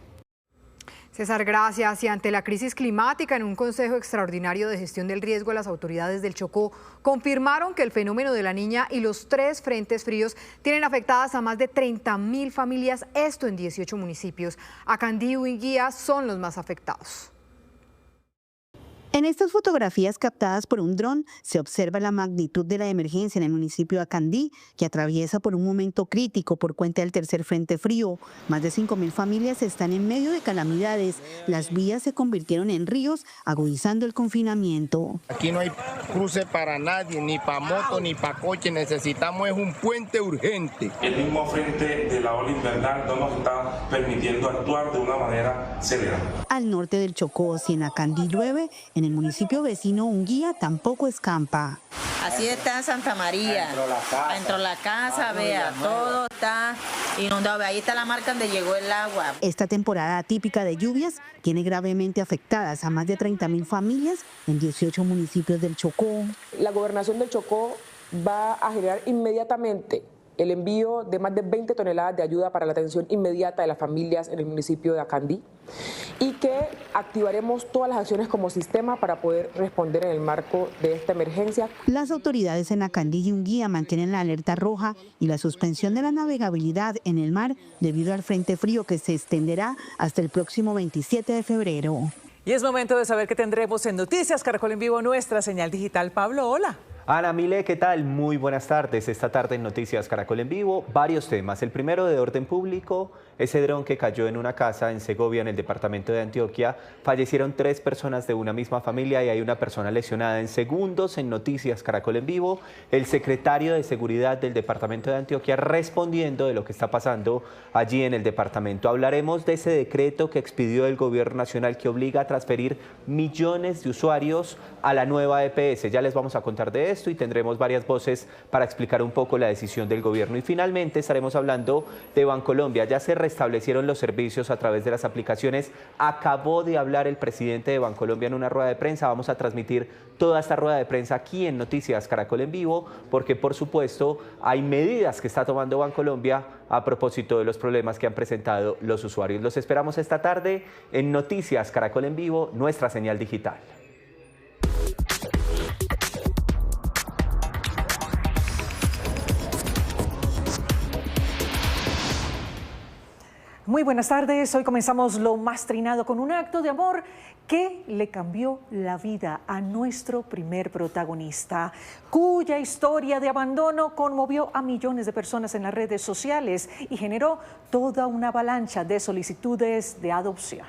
César, gracias. Y ante la crisis climática, en un Consejo Extraordinario de Gestión del Riesgo, las autoridades del Chocó confirmaron que el fenómeno de la Niña y los 3 frentes fríos tienen afectadas a más de 30.000 familias, esto en 18 municipios. Acandí y Huinguía son los más afectados. En estas fotografías captadas por un dron se observa la magnitud de la emergencia en el municipio de Acandí, que atraviesa por un momento crítico por cuenta del tercer frente frío. Más de 5.000 familias están en medio de calamidades. Las vías se convirtieron en ríos, agudizando el confinamiento. Aquí no hay cruce para nadie, ni para moto, ni para coche. Necesitamos es un puente urgente. El mismo frente de la ola invernal no nos está permitiendo actuar de una manera celere. Al norte del Chocó, si en Acandí llueve, en el municipio vecino Huinguía tampoco escampa. Así está en Santa María, dentro de la casa, vea, todo está inundado, ahí está la marca donde llegó el agua. Esta temporada atípica de lluvias tiene gravemente afectadas a más de 30.000 familias en 18 municipios del Chocó. La gobernación del Chocó va a generar inmediatamente el envío de más de 20 toneladas de ayuda para la atención inmediata de las familias en el municipio de Acandí y que activaremos todas las acciones como sistema para poder responder en el marco de esta emergencia. Las autoridades en Acandí y Huinguía mantienen la alerta roja y la suspensión de la navegabilidad en el mar debido al frente frío que se extenderá hasta el próximo 27 de febrero. Y es momento de saber qué tendremos en Noticias Caracol en Vivo, nuestra señal digital. Pablo, hola. Ana Mile, ¿qué tal? Muy buenas tardes. Esta tarde en Noticias Caracol en Vivo, varios temas. El primero de orden público, ese dron que cayó en una casa en Segovia, en el departamento de Antioquia. Fallecieron 3 personas de una misma familia y hay una persona lesionada. En segundos, en Noticias Caracol en Vivo, el secretario de Seguridad del departamento de Antioquia respondiendo de lo que está pasando allí en el departamento. Hablaremos de ese decreto que expidió el gobierno nacional que obliga a transferir millones de usuarios a la nueva EPS. Ya les vamos a contar de esto y tendremos varias voces para explicar un poco la decisión del gobierno. Y finalmente estaremos hablando de Bancolombia. Ya se restablecieron los servicios a través de las aplicaciones. Acabó de hablar el presidente de Bancolombia en una rueda de prensa. Vamos a transmitir toda esta rueda de prensa aquí en Noticias Caracol en Vivo, porque por supuesto hay medidas que está tomando Bancolombia a propósito de los problemas que han presentado los usuarios. Los esperamos esta tarde en Noticias Caracol en Vivo, nuestra señal digital. Muy buenas tardes, hoy comenzamos lo más trinado con un acto de amor que le cambió la vida a nuestro primer protagonista, cuya historia de abandono conmovió a millones de personas en las redes sociales y generó toda una avalancha de solicitudes de adopción.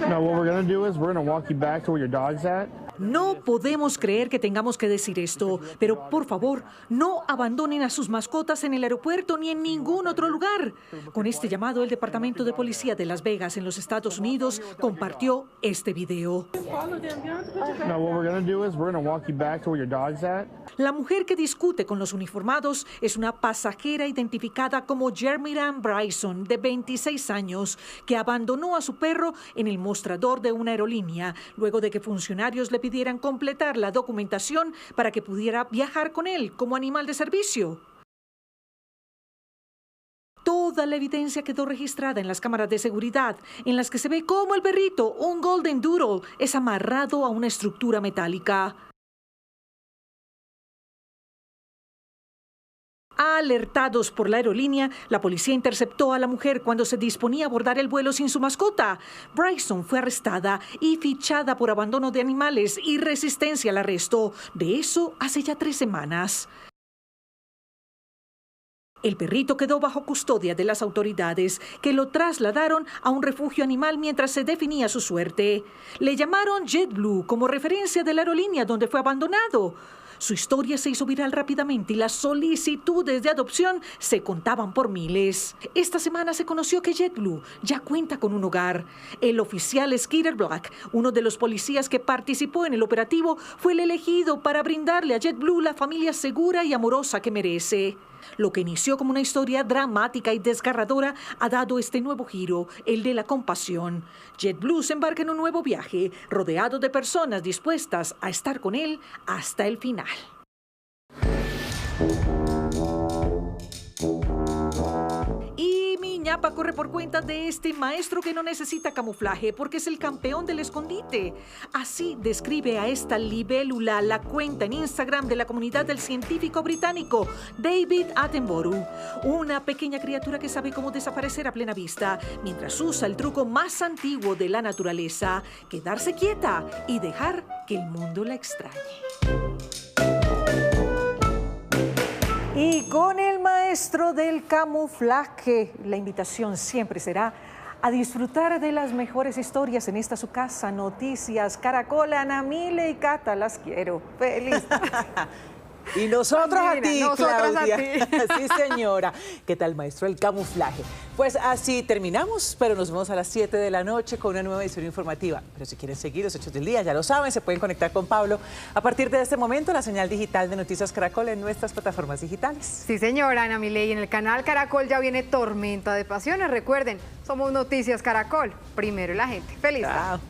No, what we're gonna do is we're gonna walk you back to where your dog's at. No podemos creer que tengamos que decir esto, pero por favor, no abandonen a sus mascotas en el aeropuerto ni en ningún otro lugar. Con este llamado, el Departamento de Policía de Las Vegas, en los Estados Unidos, compartió este video. La mujer que discute con los uniformados es una pasajera identificada como Jermiran Bryson, de 26 años, que abandonó a su perro en el mostrador de una aerolínea, luego de que funcionarios le pidieran completar la documentación para que pudiera viajar con él como animal de servicio. Toda la evidencia quedó registrada en las cámaras de seguridad, en las que se ve cómo el perrito, un Golden Doodle, es amarrado a una estructura metálica. Alertados por la aerolínea, la policía interceptó a la mujer cuando se disponía a abordar el vuelo sin su mascota. Bryson fue arrestada y fichada por abandono de animales y resistencia al arresto. De eso hace ya 3 semanas. El perrito quedó bajo custodia de las autoridades, que lo trasladaron a un refugio animal mientras se definía su suerte. Le llamaron JetBlue como referencia de la aerolínea donde fue abandonado. Su historia se hizo viral rápidamente y las solicitudes de adopción se contaban por miles. Esta semana se conoció que JetBlue ya cuenta con un hogar. El oficial Skeeter Black, uno de los policías que participó en el operativo, fue el elegido para brindarle a JetBlue la familia segura y amorosa que merece. Lo que inició como una historia dramática y desgarradora ha dado este nuevo giro, el de la compasión. JetBlue se embarca en un nuevo viaje, rodeado de personas dispuestas a estar con él hasta el final. ñapa corre por cuenta de este maestro que no necesita camuflaje porque es el campeón del escondite. Así describe a esta libélula la cuenta en Instagram de la comunidad del científico británico David Attenborough, una pequeña criatura que sabe cómo desaparecer a plena vista mientras usa el truco más antiguo de la naturaleza, quedarse quieta y dejar que el mundo la extrañe. Y con el maestro del camuflaje, la invitación siempre será a disfrutar de las mejores historias en esta su casa, Noticias Caracol. Ana Mile y Cata, las quiero. Feliz. Y nosotros a ti, Claudia. A ti. Sí, señora. ¿Qué tal, maestro? El camuflaje. Pues así terminamos, pero nos vemos a las 7 de la noche con una nueva edición informativa. Pero si quieren seguir los hechos del día, ya lo saben, se pueden conectar con Pablo a partir de este momento, la señal digital de Noticias Caracol en nuestras plataformas digitales. Sí, señora Ana Milei, en el canal Caracol ya viene Tormenta de Pasiones. Recuerden, somos Noticias Caracol, primero la gente. Feliz. Chao.